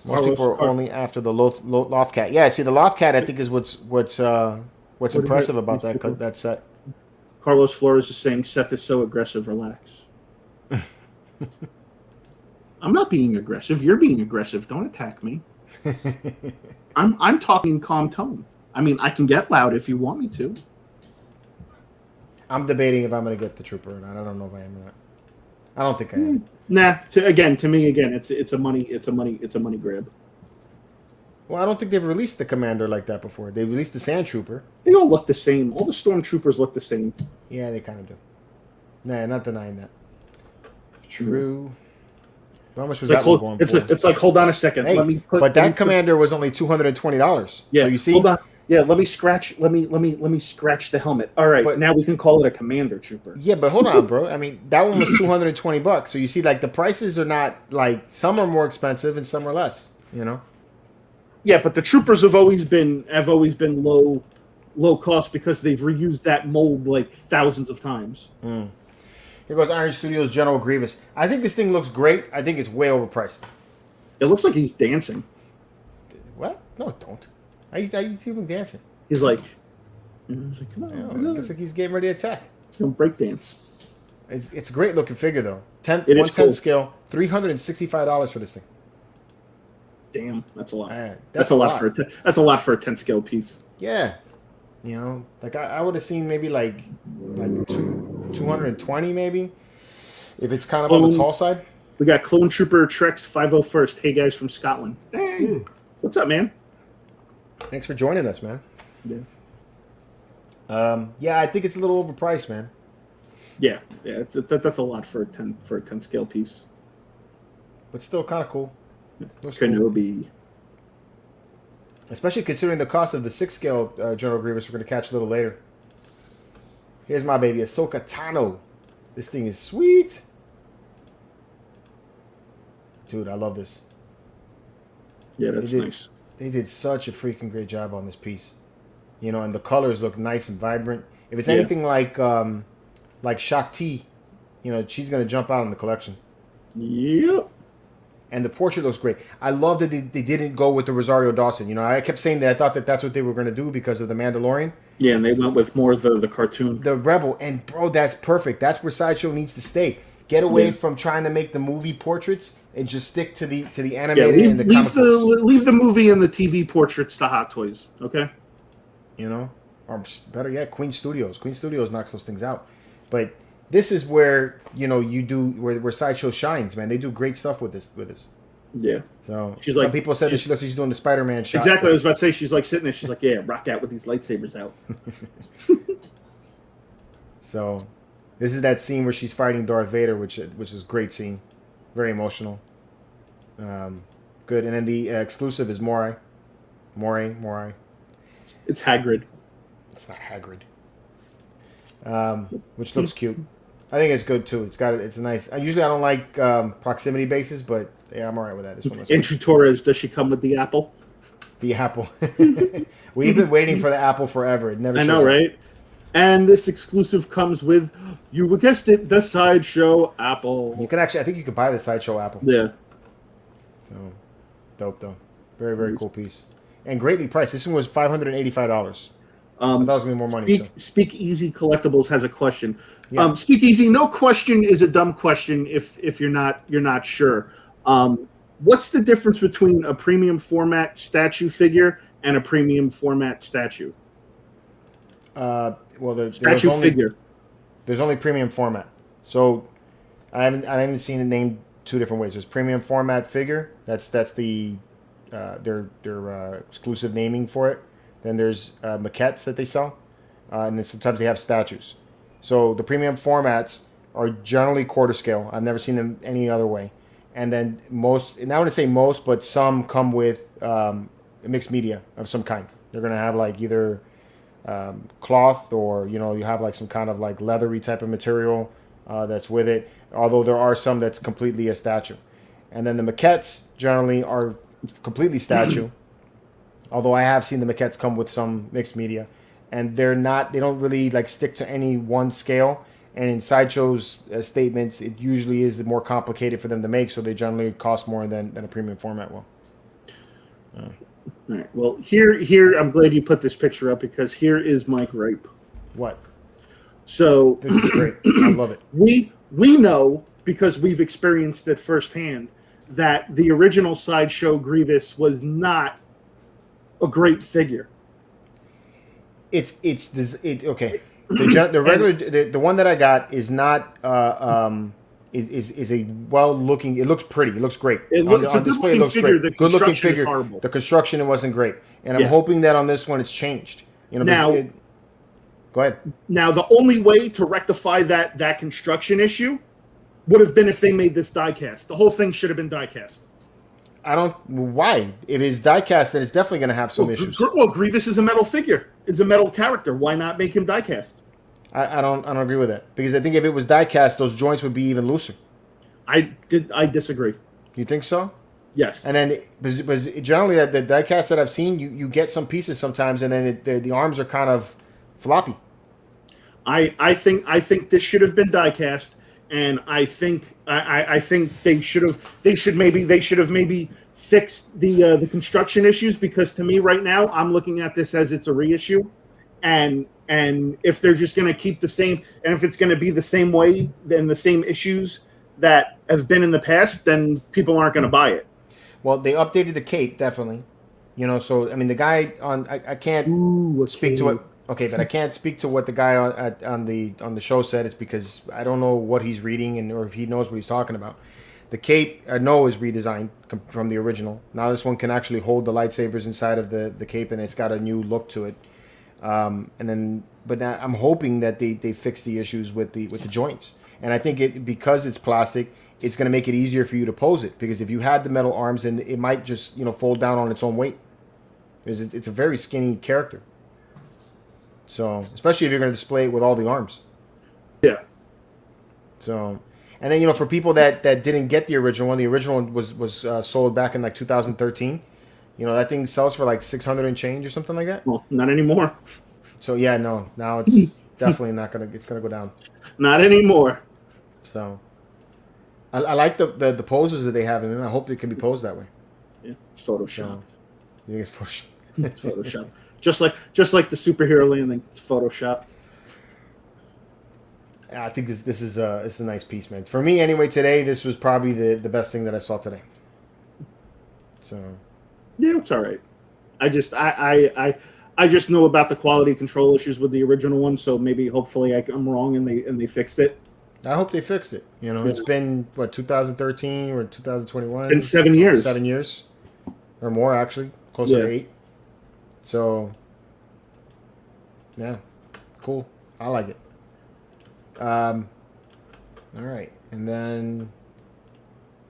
Most Carlos, people are only after the loth cat. Yeah, see, the loth cat I think is what's impressive about that set. Carlos Flores is saying Seth is so aggressive. Relax. I'm not being aggressive. You're being aggressive. Don't attack me. I'm talking in calm tone. I mean, I can get loud if you want me to. I'm debating if I'm going to get the trooper or not. I don't know if I am or not. I don't think I am. Nah. To me, it's a money grab. Well, I don't think they've released the commander like that before. They released the sand trooper. They all look the same. All the stormtroopers look the same. Yeah, they kind of do. Nah, not denying that. True. How much was that one going for? It's like, hold on a second. Hey, that commander was only $220. Yeah, so you see. Hold on. Yeah, let me scratch the helmet. All right, but now we can call it a commander trooper. Yeah, but hold on, bro. I mean, that one was $220. So you see, like, the prices are not like, some are more expensive and some are less. You know. Yeah, but the troopers have always been low cost because they've reused that mold like thousands of times. Mm. Here goes Iron Studios General Grievous. I think this thing looks great. I think it's way overpriced. It looks like he's dancing. What? No, it don't. How you see him dancing? He's like, come on. It looks like he's getting ready to attack. He's going to break dance. It's a great looking figure, though. 1/10 cool. Scale, $365 for this thing. Damn, that's a lot. That's a lot that's a lot for a 10 scale piece. Yeah. You know, like I would have seen maybe like 220 maybe, if it's kind of on the tall side. We got Clone Trooper Trex 501st. Hey guys from Scotland. Hey, what's up, man? Thanks for joining us, man. Yeah. Yeah, I think it's a little overpriced, man. Yeah, that's a lot for a 10 scale piece. But still kind of cool. Kenobi. Cool. Especially considering the cost of the 6 scale General Grievous we're going to catch a little later. Here's my baby, Ahsoka Tano. This thing is sweet. Dude, I love this. Yeah, that's nice. They did such a freaking great job on this piece. You know, and the colors look nice and vibrant. If it's anything like Shakti, you know, she's going to jump out in the collection. Yep. And the portrait looks great. I love that they didn't go with the Rosario Dawson. You know, I kept saying that I thought that's what they were going to do because of the Mandalorian. Yeah, and they went with more of the cartoon. The Rebel. And, bro, that's perfect. That's where Sideshow needs to stay. Get away from trying to make the movie portraits and just stick to the animated and the comic books. Leave the movie and the TV portraits to Hot Toys, okay? You know? Or better yet, Queen Studios. Queen Studios knocks those things out. But this is where, you know, where Sideshow shines, man. They do great stuff with this. Yeah. So some people said that she looks like she's doing the Spider-Man shot. Exactly. I was about to say, she's like sitting there. She's like, yeah, rock out with these lightsabers out. So this is that scene where she's fighting Darth Vader, which is a great scene. Very emotional. Good. And then the exclusive is Morai. It's Hagrid. It's not Hagrid. Which looks cute. I think it's good too. It's a nice. Usually I don't like proximity bases, but yeah, I'm alright with that. This one looks Entry Torres, does she come with the apple? The apple. We've been waiting for the apple forever. It never. I know, right? And this exclusive comes with, you guessed it, the Sideshow apple. You can actually, I think you could buy the Sideshow apple. Yeah. So dope though. Very, very cool piece. And greatly priced. This one was $585. I thought it was gonna be more money. Speakeasy Collectibles has a question. Yeah. Speakeasy, no question is a dumb question if you're not sure. What's the difference between a premium format statue figure and a premium format statue? Well, there's only premium format. So I haven't seen it named two different ways. There's premium format figure. That's the their exclusive naming for it. Then there's maquettes that they sell, and then sometimes they have statues. So the premium formats are generally quarter scale. I've never seen them any other way. And then most, and I wouldn't say most, but some come with mixed media of some kind. They're gonna have like either cloth or you have like some kind of like leathery type of material that's with it. Although there are some that's completely a statue. And then the maquettes generally are completely statue. Although I have seen the maquettes come with some mixed media, and they don't really like stick to any one scale. And in Sideshow's statements, it usually is more complicated for them to make, so they generally cost more than a premium format will. All right. Well, here, I'm glad you put this picture up because here is my gripe. What? So this is great. I love it. We know because we've experienced it firsthand that the original Sideshow Grievous was not a great figure. Okay. The regular the one that I got is not is a well looking. It looks pretty. It looks great. On display, it looks great. Good looking figure. The construction, it wasn't great, and I'm hoping that on this one it's changed. You know, now, go ahead. Now, the only way to rectify that construction issue would have been if they made this diecast. The whole thing should have been diecast. Why? If it's diecast, then it's definitely going to have some issues. Well, Grievous is a metal figure. Is a metal character. Why not make him diecast? I don't agree with that, because I think if it was diecast, those joints would be even looser. I disagree. You think so? Yes. And then, because generally the diecast that I've seen, you get some pieces sometimes, and then the arms are kind of floppy. I think this should have been diecast, and I think they should have maybe fixed the construction issues, because to me right now I'm looking at this as it's a reissue, and if they're just going to keep the same, and if it's going to be the same way, then the same issues that have been in the past, then people aren't going to buy it. Well, they updated the cape, definitely. You know, so I mean, the guy on I can't speak to it. Okay, but I can't speak to what the guy on the show said. It's because I don't know what he's reading or if he knows what he's talking about. The cape I know is redesigned from the original. Now this one can actually hold the lightsabers inside of the cape, and it's got a new look to it. But now I'm hoping that they fix the issues with the joints. And I think because it's plastic, it's going to make it easier for you to pose it. Because if you had the metal arms, then it might just fold down on its own weight. Because it's a very skinny character. So especially if you're going to display it with all the arms. Yeah. So, and then for people that didn't get the original one was sold back in like 2013. That thing sells for like 600 and change or something like that. Well, not anymore. So yeah, no, now it's definitely not gonna. It's gonna go down. Not anymore. So, I like the poses that they have in it. I hope it can be posed that way. Yeah, it's Photoshop. So, you think it's Photoshop? It's Photoshop. Just like the superhero landing, it's Photoshop. I think this is a nice piece, man. For me, anyway, today this was probably the best thing that I saw today. So. Yeah, it's all right. I just know about the quality control issues with the original one, so maybe hopefully I'm wrong and they fixed it. I hope they fixed it. It's been 2013 or 2021. It's been 7 years. 7 years, or more actually, closer to 8. So, yeah, cool. I like it. All right, and then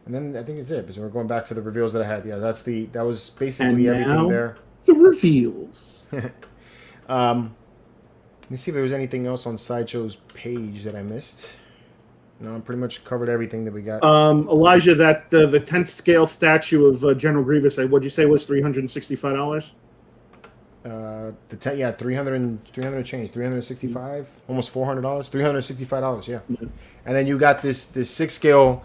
I think it's it. Because we're going back to the reveals that I had. Yeah, that was basically everything there. The reveals. Let me see if there was anything else on Sideshow's page that I missed. No, I pretty much covered everything that we got. Elijah, that the 10th scale statue of General Grievous, what'd you say was $365? 300 change, 365, almost $400, $365, yeah. Mm-hmm. And then you got this 6 scale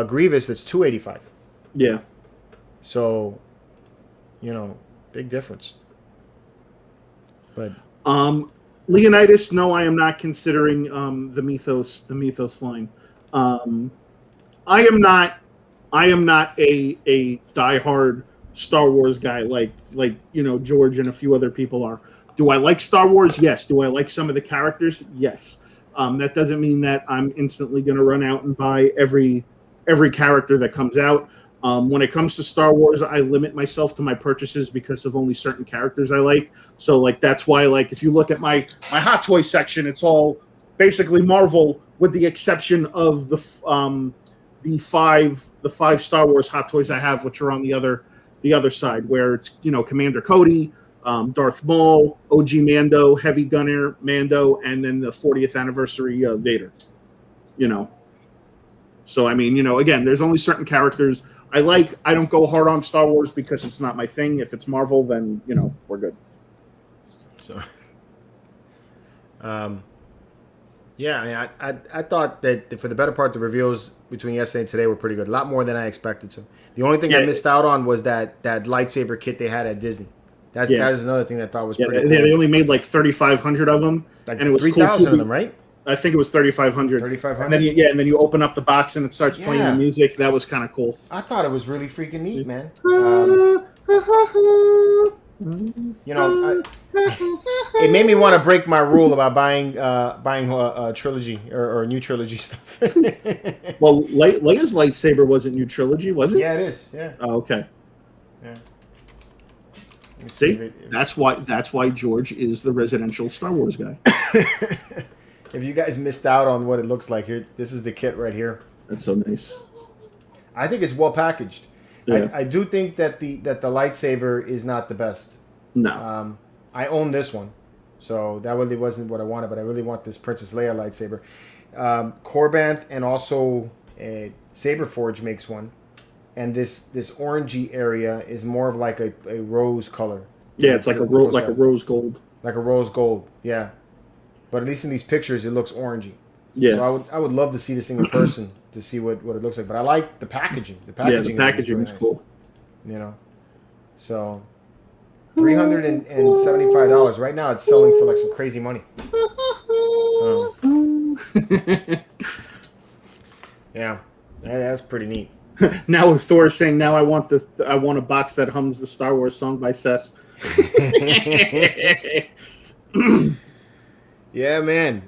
Grievous that's $285. Yeah. So, big difference. But Leonidas, no, I am not considering the Mythos line. I am not a diehard Star Wars guy like George and a few other people are. Do I like Star Wars? Yes. Do I like some of the characters? Yes. That doesn't mean that I'm instantly going to run out and buy every character that comes out. When it comes to Star Wars, I limit myself to my purchases because of only certain characters I like. So that's why if you look at my Hot Toy section, it's all basically Marvel with the exception of the five Star Wars Hot Toys I have, which are on the other side, where it's Commander Cody, Darth Maul, OG Mando, Heavy Gunner Mando, and then the 40th anniversary Vader. So I mean, again, there's only certain characters I don't go hard on Star Wars because it's not my thing. If it's Marvel, then we're good. So, yeah, I mean, I thought that for the better part, the reveals between yesterday and today were pretty good. A lot more than I expected to. The only thing I missed out on was that lightsaber kit they had at Disney. That is another thing that I thought was pretty cool. They only made like 3,500 of them, like, and it was 3,000 cool of them, right? I think it was 3,500. 3,500. And then you open up the box and it starts playing the music. That was kind of cool. I thought it was really freaking neat, man. It made me want to break my rule about buying a trilogy or new trilogy stuff. Well, Leia's lightsaber wasn't new trilogy, was it? Yeah, it is. Yeah. Oh, okay. Yeah. See, that's why George is the residential Star Wars guy. If you guys missed out on what it looks like here, this is the kit right here. That's so nice. I think it's well packaged. Yeah. I do think that the lightsaber is not the best. No. I own this one, so that really wasn't what I wanted, but I really want this Princess Leia lightsaber. Corbanth and also Saberforge makes one, and this orangey area is more of like a rose color. Yeah, it's like a rose gold. Like a rose gold, yeah. But at least in these pictures, it looks orangey. Yeah. So I would love to see this thing in person to see what it looks like. But I like the packaging. The packaging, is really cool. So $375 right now. It's selling for like some crazy money. So, yeah, that's pretty neat. Now with Thor saying, "Now I want a box that hums the Star Wars song by Seth." Yeah, man.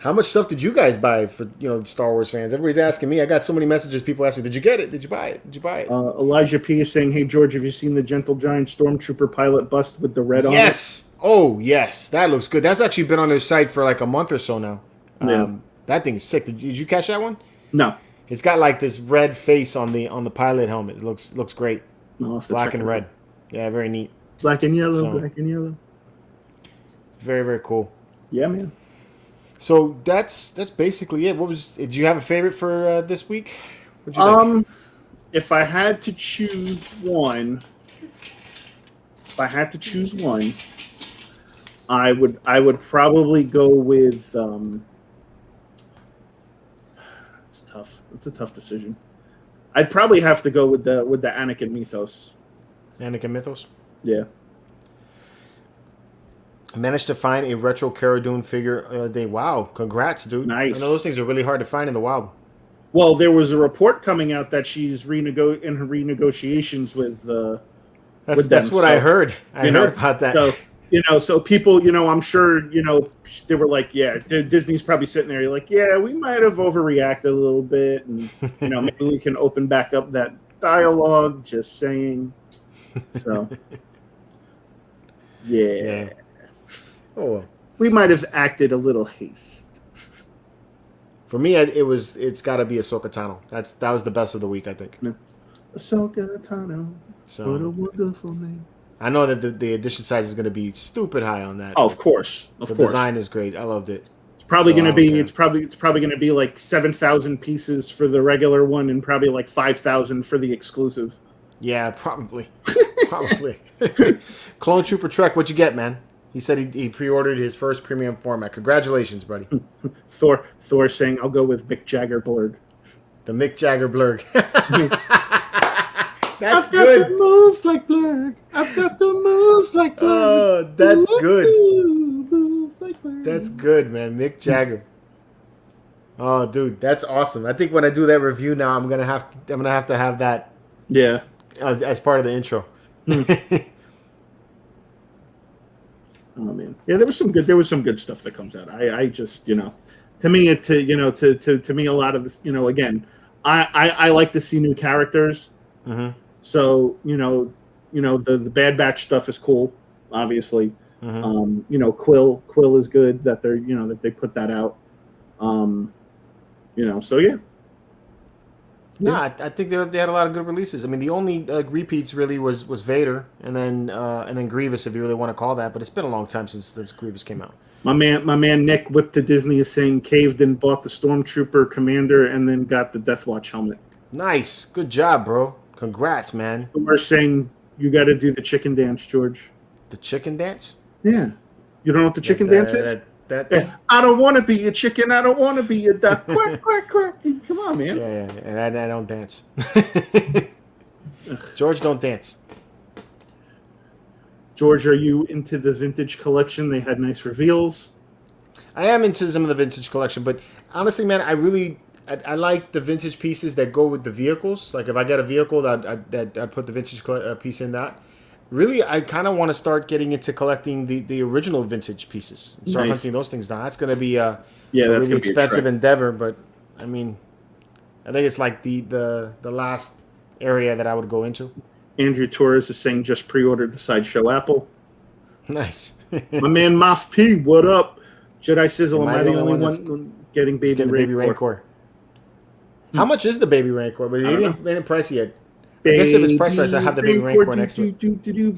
How much stuff did you guys buy for Star Wars fans? Everybody's asking me. I got so many messages. People ask me, "Did you get it? Did you buy it? Did you buy it?" Elijah P is saying, "Hey George, have you seen the Gentle Giant Stormtrooper pilot bust with the red on it?" Yes. Oh, yes. That looks good. That's actually been on their site for like a month or so now. That thing is sick. Did you catch that one? No. It's got like this red face on the pilot helmet. It looks great. No, black and red. Yeah, very neat. Black and yellow. Very, very cool. Yeah, man. So that's basically it. Did you have a favorite for this week? What'd you think? If I had to choose one, I would probably go with it's tough. It's a tough decision. I'd probably have to go with the Anakin Mythos. Anakin Mythos? Yeah. I managed to find a retro Cara Dune figure the other day. Wow, congrats, dude. Nice. I know those things are really hard to find in the wild. Well, there was a report coming out that she's in her renegotiations with That's what I heard. I heard about that. So people, I'm sure, they were like, yeah, Disney's probably sitting there like, yeah, we might have overreacted a little bit, and maybe we can open back up that dialogue. Just saying. So, yeah. Oh, we might have acted a little haste. For me, it's got to be Ahsoka Tano. That was the best of the week, I think. Ahsoka Tano. So, what a wonderful name. I know that the edition size is going to be stupid high on that. Oh, of course. The design is great. I loved it. It's probably going to be. It's probably going to be like 7,000 pieces for the regular one, and probably like 5,000 for the exclusive. Yeah, probably. Clone Trooper Trek, what'd you get, man? He said he pre-ordered his first premium format. Congratulations, buddy. Thor saying, "I'll go with Mick Jagger blurg." The Mick Jagger blurg. That's I've good. got the moves like blurg. I've got the moves like blurg. Oh, that's good. Moves like blurg. That's good, man. Mick Jagger. Oh, dude, that's awesome. I think when I do that review now, I'm gonna have to have that. Yeah. As part of the intro. Oh man, yeah, there was some good stuff that comes out. I just to me a lot of this, again, I like to see new characters. Mm-hmm. So the Bad Batch stuff is cool, obviously. Mm-hmm. Quill is good that they're that they put that out. So yeah. No, I think they had a lot of good releases. I mean, the only repeats really was Vader, and then Grievous, if you really want to call that. But it's been a long time since Grievous came out. My man Nick whipped to Disney is saying caved and bought the Stormtrooper Commander and then got the Death Watch helmet. Nice. Good job, bro. Congrats, man. So we're saying you got to do the chicken dance, George. The chicken dance? Yeah. You don't know what the chicken dance is? That thing? I don't want to be a chicken. I don't want to be a duck. Quack, quack, quack. Come on, man. Yeah. And I don't dance. George, don't dance. George, are you into the vintage collection? They had nice reveals. I am into some of the vintage collection, but honestly, man, I like the vintage pieces that go with the vehicles. Like if I get a vehicle that I put the vintage piece in that. Really, I kind of want to start getting into collecting the original vintage pieces. Start hunting those things down. That's going to be a really expensive endeavor, but I mean, I think it's like the last area that I would go into. Andrew Torres is saying just pre-ordered the Sideshow Apple. Nice. My man Moff P, what up? Jedi Sizzle, am I the only one getting Baby Rancor? How much is the Baby Rancor? But they didn't made it pricey yet. I guess if it's price, I have the Baby Rancor next to it.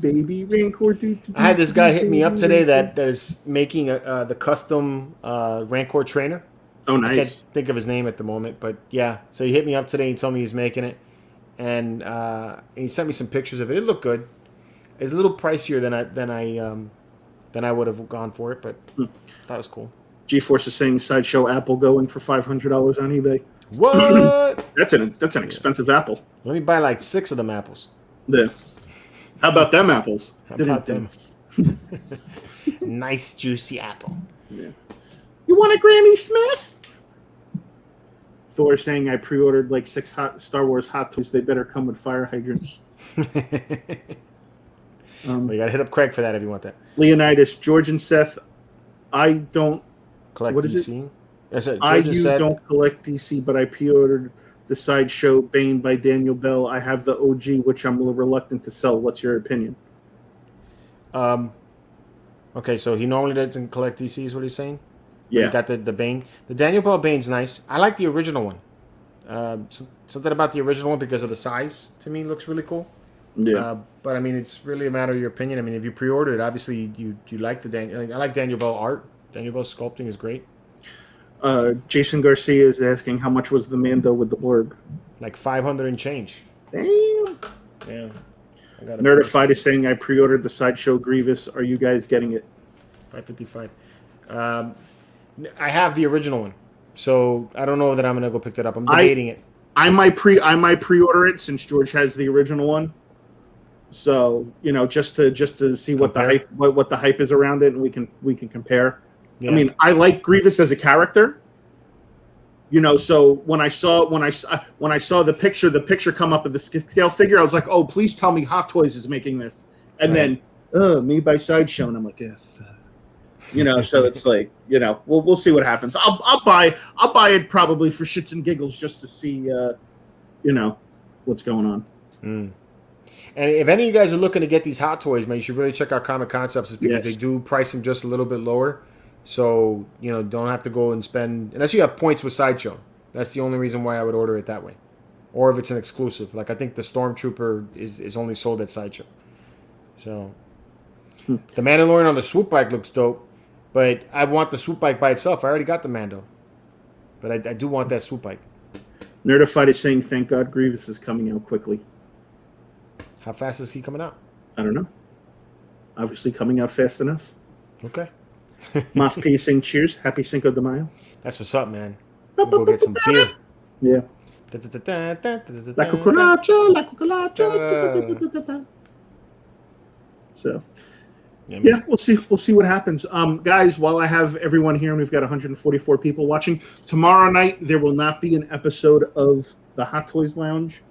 Baby Rancor. I had this guy hit me up today that is making the custom Rancor trainer. Oh, nice. I can't think of his name at the moment, but yeah. So he hit me up today. He told me he's making it, and he sent me some pictures of it. It looked good. It's a little pricier than I would have gone for it, but that was cool. GeForce is saying Sideshow Apple going for $500 on eBay. What? That's an expensive apple. Let me buy like 6 of them apples. Yeah. How about them apples? How about them? Nice juicy apple. Yeah. You want a Granny Smith? Thor saying I pre-ordered like 6 Star Wars Hot Toys. They better come with fire hydrants. Well, you gotta hit up Craig for that if you want that. Leonidas, George and Seth. I don't collect what DC. Is it? I don't collect DC, but I pre-ordered the Sideshow Bane by Daniel Bell. I have the OG, which I'm a little reluctant to sell. What's your opinion? Okay, so he normally doesn't collect DC, is what he's saying? Yeah. You got the Bane. The Daniel Bell Bane's nice. I like the original one. Something about the original one because of the size, to me, looks really cool. Yeah. But, I mean, it's really a matter of your opinion. I mean, if you pre-order it, obviously you like the Daniel. I like Daniel Bell art. Daniel Bell's sculpting is great. Jason Garcia is asking how much was the Mando with the blurb? Like 500 and change. Damn. Yeah. Nerdified is saying I pre-ordered the Sideshow Grievous. Are you guys getting it? 555. I have the original one, so I don't know that I'm gonna go pick that up. I'm debating it. I might pre-order it since George has the original one. So just to see what the hype is around it, and we can compare. Yeah. I mean, I like Grievous as a character. So when I saw the picture come up of the scale figure, I was like, oh, please tell me Hot Toys is making this. And then me by Sideshow, and I'm like, so it's like, we'll see what happens. I'll buy it probably for shits and giggles just to see what's going on. And if any of you guys are looking to get these Hot Toys, man, you should really check out Comic Concepts because they do price them just a little bit lower. So, don't have to go and spend, unless you have points with Sideshow. That's the only reason why I would order it that way. Or if it's an exclusive. Like, I think the Stormtrooper is only sold at Sideshow. So, the Mandalorian on the swoop bike looks dope, but I want the swoop bike by itself. I already got the Mando. But I do want that swoop bike. Nerdified is saying, thank God Grievous is coming out quickly. How fast is he coming out? I don't know. Obviously coming out fast enough. Okay. Moff P saying cheers. Happy Cinco de Mayo. That's what's up, man. We'll go get some beer. Yeah. La cucaracha. So, yeah, we'll see what happens. Guys, while I have everyone here and we've got 144 people watching, tomorrow night there will not be an episode of the Hot Toys Lounge.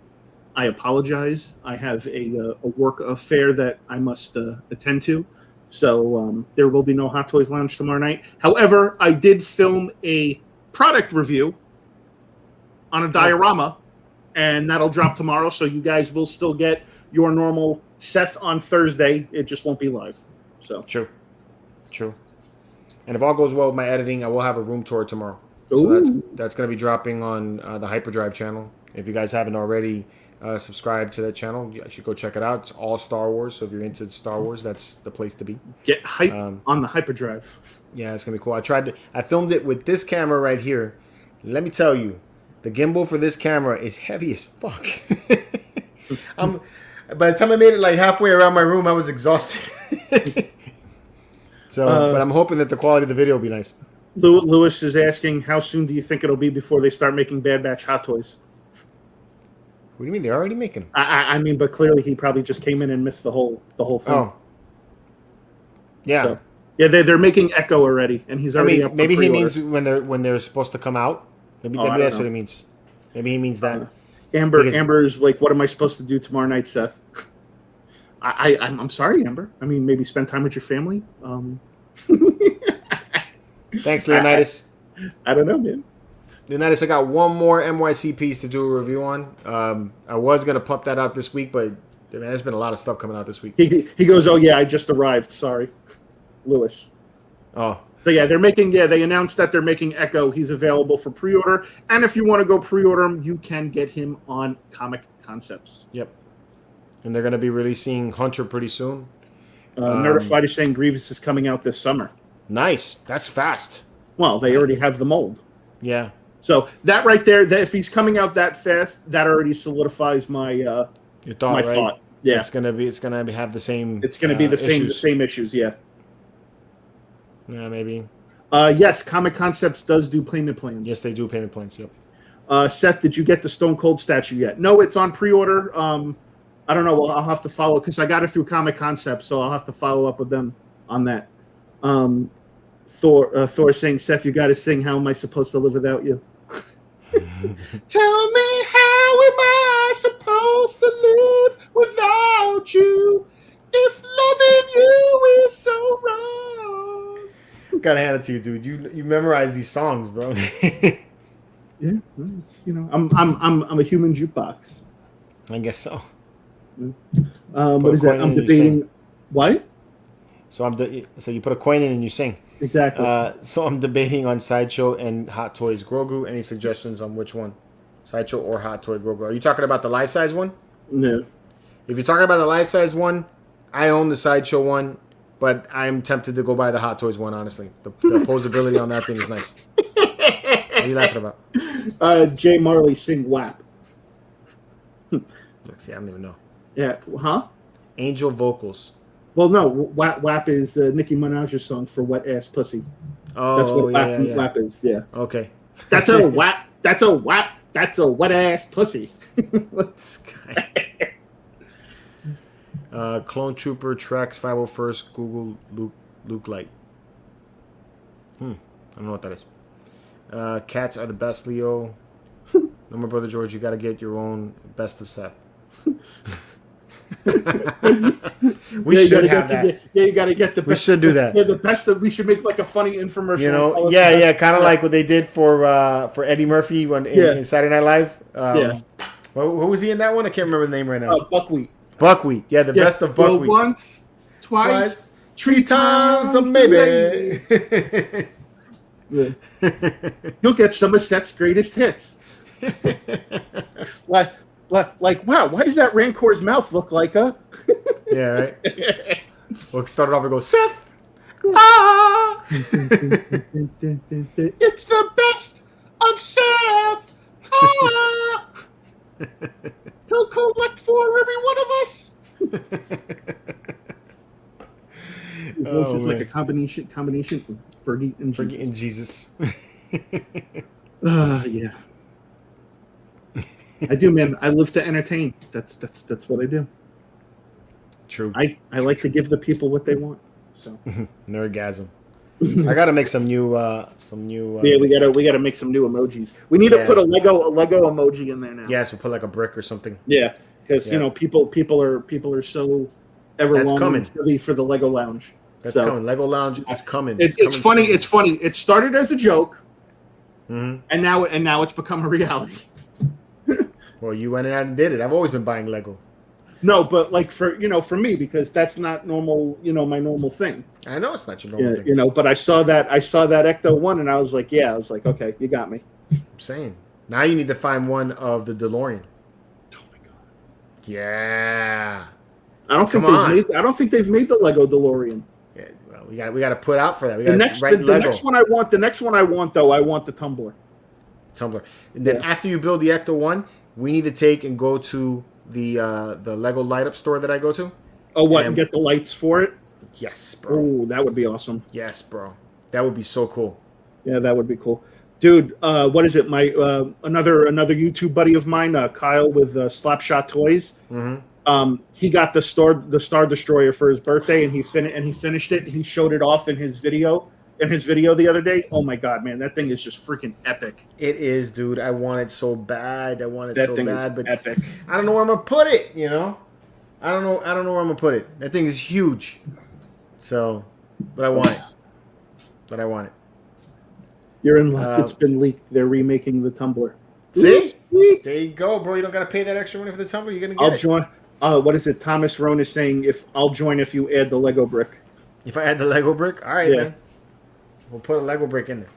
I apologize. I have a work affair that I must attend to. So there will be no Hot Toys Lounge tomorrow night. However, I did film a product review on a diorama, and that'll drop tomorrow. So you guys will still get your normal Seth on Thursday. It just won't be live. So True. And if all goes well with my editing, I will have a room tour tomorrow. Ooh. So that's going to be dropping on the Hyperdrive channel. If you guys haven't already subscribe to that channel, you should go check it out. It's all Star Wars, so if you're into Star Wars, that's the place to be. Get hype on the Hyperdrive. Yeah, it's gonna be cool. I filmed it with this camera right here. Let me tell you, The gimbal for this camera is heavy as fuck. By the time I made it like halfway around my room, I was exhausted. But I'm hoping that the quality of the video will be nice. Lewis is asking, how soon do you think it'll be before they start making Bad Batch Hot Toys? What do you mean? They're already making them? I mean, but clearly he probably just came in and missed the whole thing. Oh. Yeah. So, yeah, they're making Echo already, and he's already up for maybe pre-order. he means when they're supposed to come out. Maybe that's what it means. Maybe he means that. Amber is like, what am I supposed to do tomorrow night, Seth? I'm sorry, Amber. I mean, maybe spend time with your family. Thanks, Leonidas. I don't know, man. Leonidas, I got one more NYC piece to do a review on. I was going to pump that out this week, but man, there's been a lot of stuff coming out this week. He goes, oh, yeah, I just arrived. Sorry, Lewis. Oh. So, yeah, they announced that they're making Echo. He's available for pre-order. And if you want to go pre-order him, you can get him on Comic Concepts. Yep. And they're going to be releasing Hunter pretty soon. Nerdified is saying Grievous is coming out this summer. Nice. That's fast. Well, they already have the mold. Yeah. So that right there, that if he's coming out that fast, that already solidifies my your thought, right? thought. Yeah, it's gonna have the same. It's gonna be the issues. same issues. Yeah. Yeah, maybe. Yes, Comic Concepts does do payment plans. Yes, they do payment plans. Yep. Seth, did you get the Stone Cold statue yet? No, it's on pre-order. I don't know. Well, I'll have to follow because I got it through Comic Concepts, so I'll have to follow up with them on that. Thor saying, Seth, you got to sing. How am I supposed to live without you? Tell me, how am I supposed to live without you if loving you is so wrong? Gotta hand it to you, dude. You memorize these songs, bro. Yeah, I'm a human jukebox. I guess so. What is that? I'm debating. What? So you put a coin in and you sing. Exactly. So I'm debating on Sideshow and Hot Toys Grogu. Any suggestions on which one? Sideshow or Hot Toy Grogu? Are you talking about the life-size one? No. If you're talking about the life-size one, I own the Sideshow one, but I'm tempted to go buy the Hot Toys one, honestly. The posability on that thing is nice. What are you laughing about? Jay Marley sing WAP. See, I don't even know. Yeah. Huh? Angel vocals. Well, no. WAP is Nicki Minaj's song for wet ass pussy. Oh, that's what yeah. WAP is. Yeah. Okay. That's a WAP. That's a WAP. That's a wet ass pussy. This guy. Clone Trooper Trex 501st Google Luke Light. I don't know what that is. Cats are the best, Leo. No, my brother George, you got to get your own best of Seth. We should have that. You got to get the best. We should do that. Yeah, the best of. We should make like a funny infomercial. You know, kind of like what they did for Eddie Murphy in Saturday Night Live. Who was he in that one? I can't remember the name right now. Buckwheat. Buckwheat. Yeah, the best of Buckwheat. Well, once, twice, three times, maybe. Yeah. You'll get some of Seth's greatest hits. Like, wow, why does that Rancor's mouth look like a? Yeah, right. We'll start it off and go, Seth. Ah! It's the best of Seth. Ah! He'll collect for every one of us. His voice is like a combination of Fergie and Jesus. Yeah. I do, man. I live to entertain. That's what I do. True. I like to give the people what they want. So Nerdgasm. I gotta make some new. Yeah, we gotta make some new emojis. We need to put a Lego emoji in there now. Yes, we'll put like a brick or something. Yeah, because people are so ever longing for the Lego Lounge. That's coming. Lego Lounge is coming. It's funny. Soon. It's funny. It started as a joke, and now it's become a reality. Well, you went out and did it. I've always been buying Lego. No, but like for me, because that's not normal. My normal thing. I know it's not your normal thing. But I saw that Ecto one, and I was like, okay, you got me. I'm saying now you need to find one of the DeLorean. Oh my god. Yeah. I don't think they've made the Lego DeLorean. Yeah, well, we got to put out for that. We The next one I want though, I want the tumbler. tumbler. And then after you build the Ecto 1, we need to take and go to the Lego light up store that I go to. Oh, what? And get the lights for it? Yes, bro. Oh, that would be awesome. Yes, bro. That would be so cool. Yeah, that would be cool. Dude, what is it? My another YouTube buddy of mine, Kyle with Slapshot Toys. He got the Star Destroyer for his birthday, and he finished it. He showed it off in his video the other day. Oh my god, man, that thing is just freaking epic. It is, dude. I want it so bad. That thing is epic. I don't know where I'm gonna put it. You know, I don't know where I'm gonna put it. That thing is huge. So, but I want it. You're in luck. It's been leaked. They're remaking the Tumbler. See? There you go, bro. You don't got to pay that extra money for the Tumbler. You're going to get it. I'll join. What is it? Thomas Rohn is saying, I'll join if you add the Lego brick. If I add the Lego brick? All right, man. We'll put a Lego brick in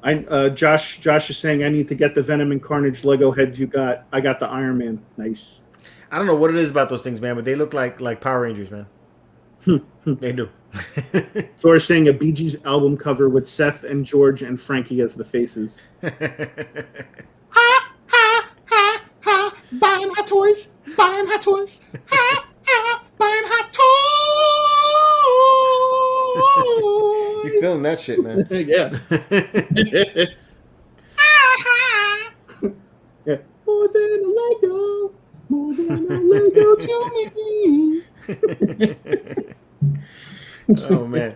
there. Josh is saying, I need to get the Venom and Carnage Lego heads you got. I got the Iron Man. Nice. I don't know what it is about those things, man, but they look like Power Rangers, man. They do. Thor is saying a Bee Gees album cover with Seth and George and Frankie as the faces. Ha, ha, ha, ha. Buying hot toys. Buying hot toys. Ha, ha. Buying hot toys. You feeling that shit, man. Yeah. Yeah. More than a Lego. More than a Lego to me. Oh man!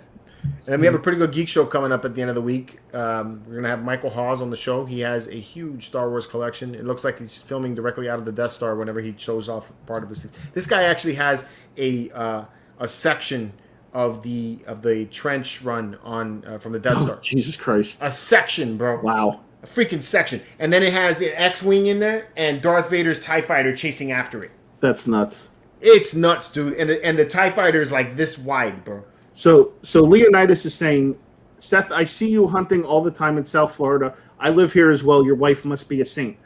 And we have a pretty good geek show coming up at the end of the week. We're gonna have Michael Hawes on the show. He has a huge Star Wars collection. It looks like he's filming directly out of the Death Star whenever he shows off part of his. This guy actually has a section of the trench run on from the Death Star. Jesus Christ! A section, bro. Wow. A freaking section, and then it has the X-wing in there and Darth Vader's TIE fighter chasing after it. That's nuts. It's nuts, dude. And the TIE fighter is like this wide, bro. So Leonidas is saying, Seth, I see you hunting all the time in South Florida. I live here as well. Your wife must be a saint.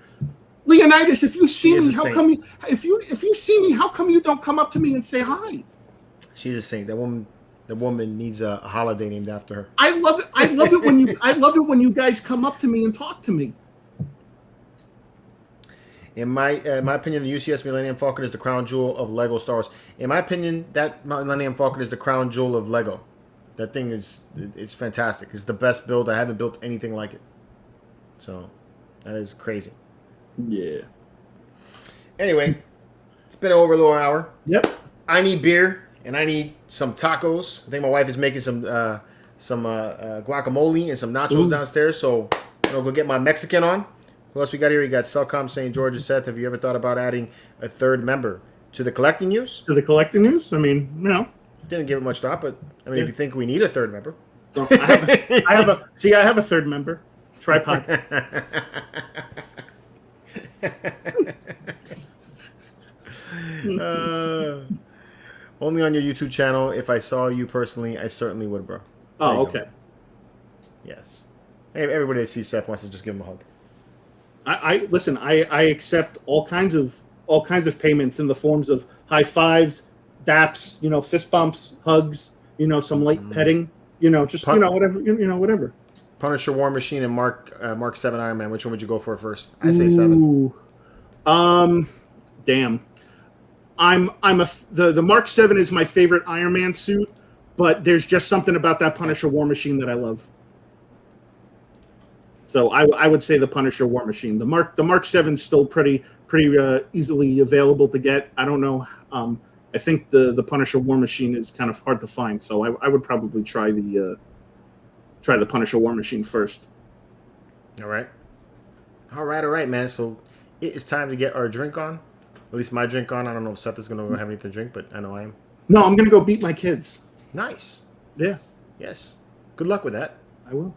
Leonidas, if you see me, how come you don't come up to me and say hi? She's a saint. The woman needs a holiday named after her. I love it. I love it when you guys come up to me and talk to me. In my opinion, the UCS Millennium Falcon is the crown jewel of Lego Star Wars. In my opinion, that Millennium Falcon is the crown jewel of Lego. That thing it's fantastic. It's the best build. I haven't built anything like it. So, that is crazy. Yeah. Anyway, it's been over a little hour. Yep. I need beer and I need some tacos. I think my wife is making some guacamole and some nachos downstairs. So, I'll go get my Mexican on. Who else we got here? We got Selcom saying, George and Seth, have you ever thought about adding a third member to the collecting news? To the collecting news? I mean, Didn't give it much thought, but I mean, if you think we need a third member. Well, I have a third member. Tripod. Only on your YouTube channel. If I saw you personally, I certainly would, bro. Oh, okay. Go. Yes. Everybody that sees Seth wants to just give him a hug. Listen. I accept all kinds of payments in the forms of high fives, daps, fist bumps, hugs, some light petting, whatever. Punisher, War Machine, and Mark 7 Iron Man. Which one would you go for first? I say 7. Damn. The Mark 7 is my favorite Iron Man suit, but there's just something about that Punisher War Machine that I love. So I would say the Punisher War Machine. The Mark 7 is still pretty easily available to get. I don't know. I think the Punisher War Machine is kind of hard to find, so I would probably try the Punisher War Machine first. All right, man. So it is time to get our drink on. At least my drink on. I don't know if Seth is going to have anything to drink, but I know I am. No, I'm going to go beat my kids. Nice. Yeah. Yes. Good luck with that. I will.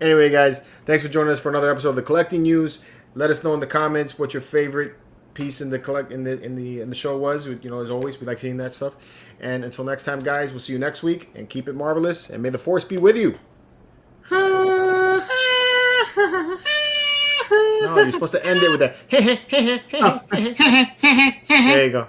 Anyway, guys, thanks for joining us for another episode of the Collecting News. Let us know in the comments what your favorite piece in the show was. As always, we like seeing that stuff. And until next time, guys, we'll see you next week. And keep it marvelous. And may the Force be with you. No, you're supposed to end it with that. There you go.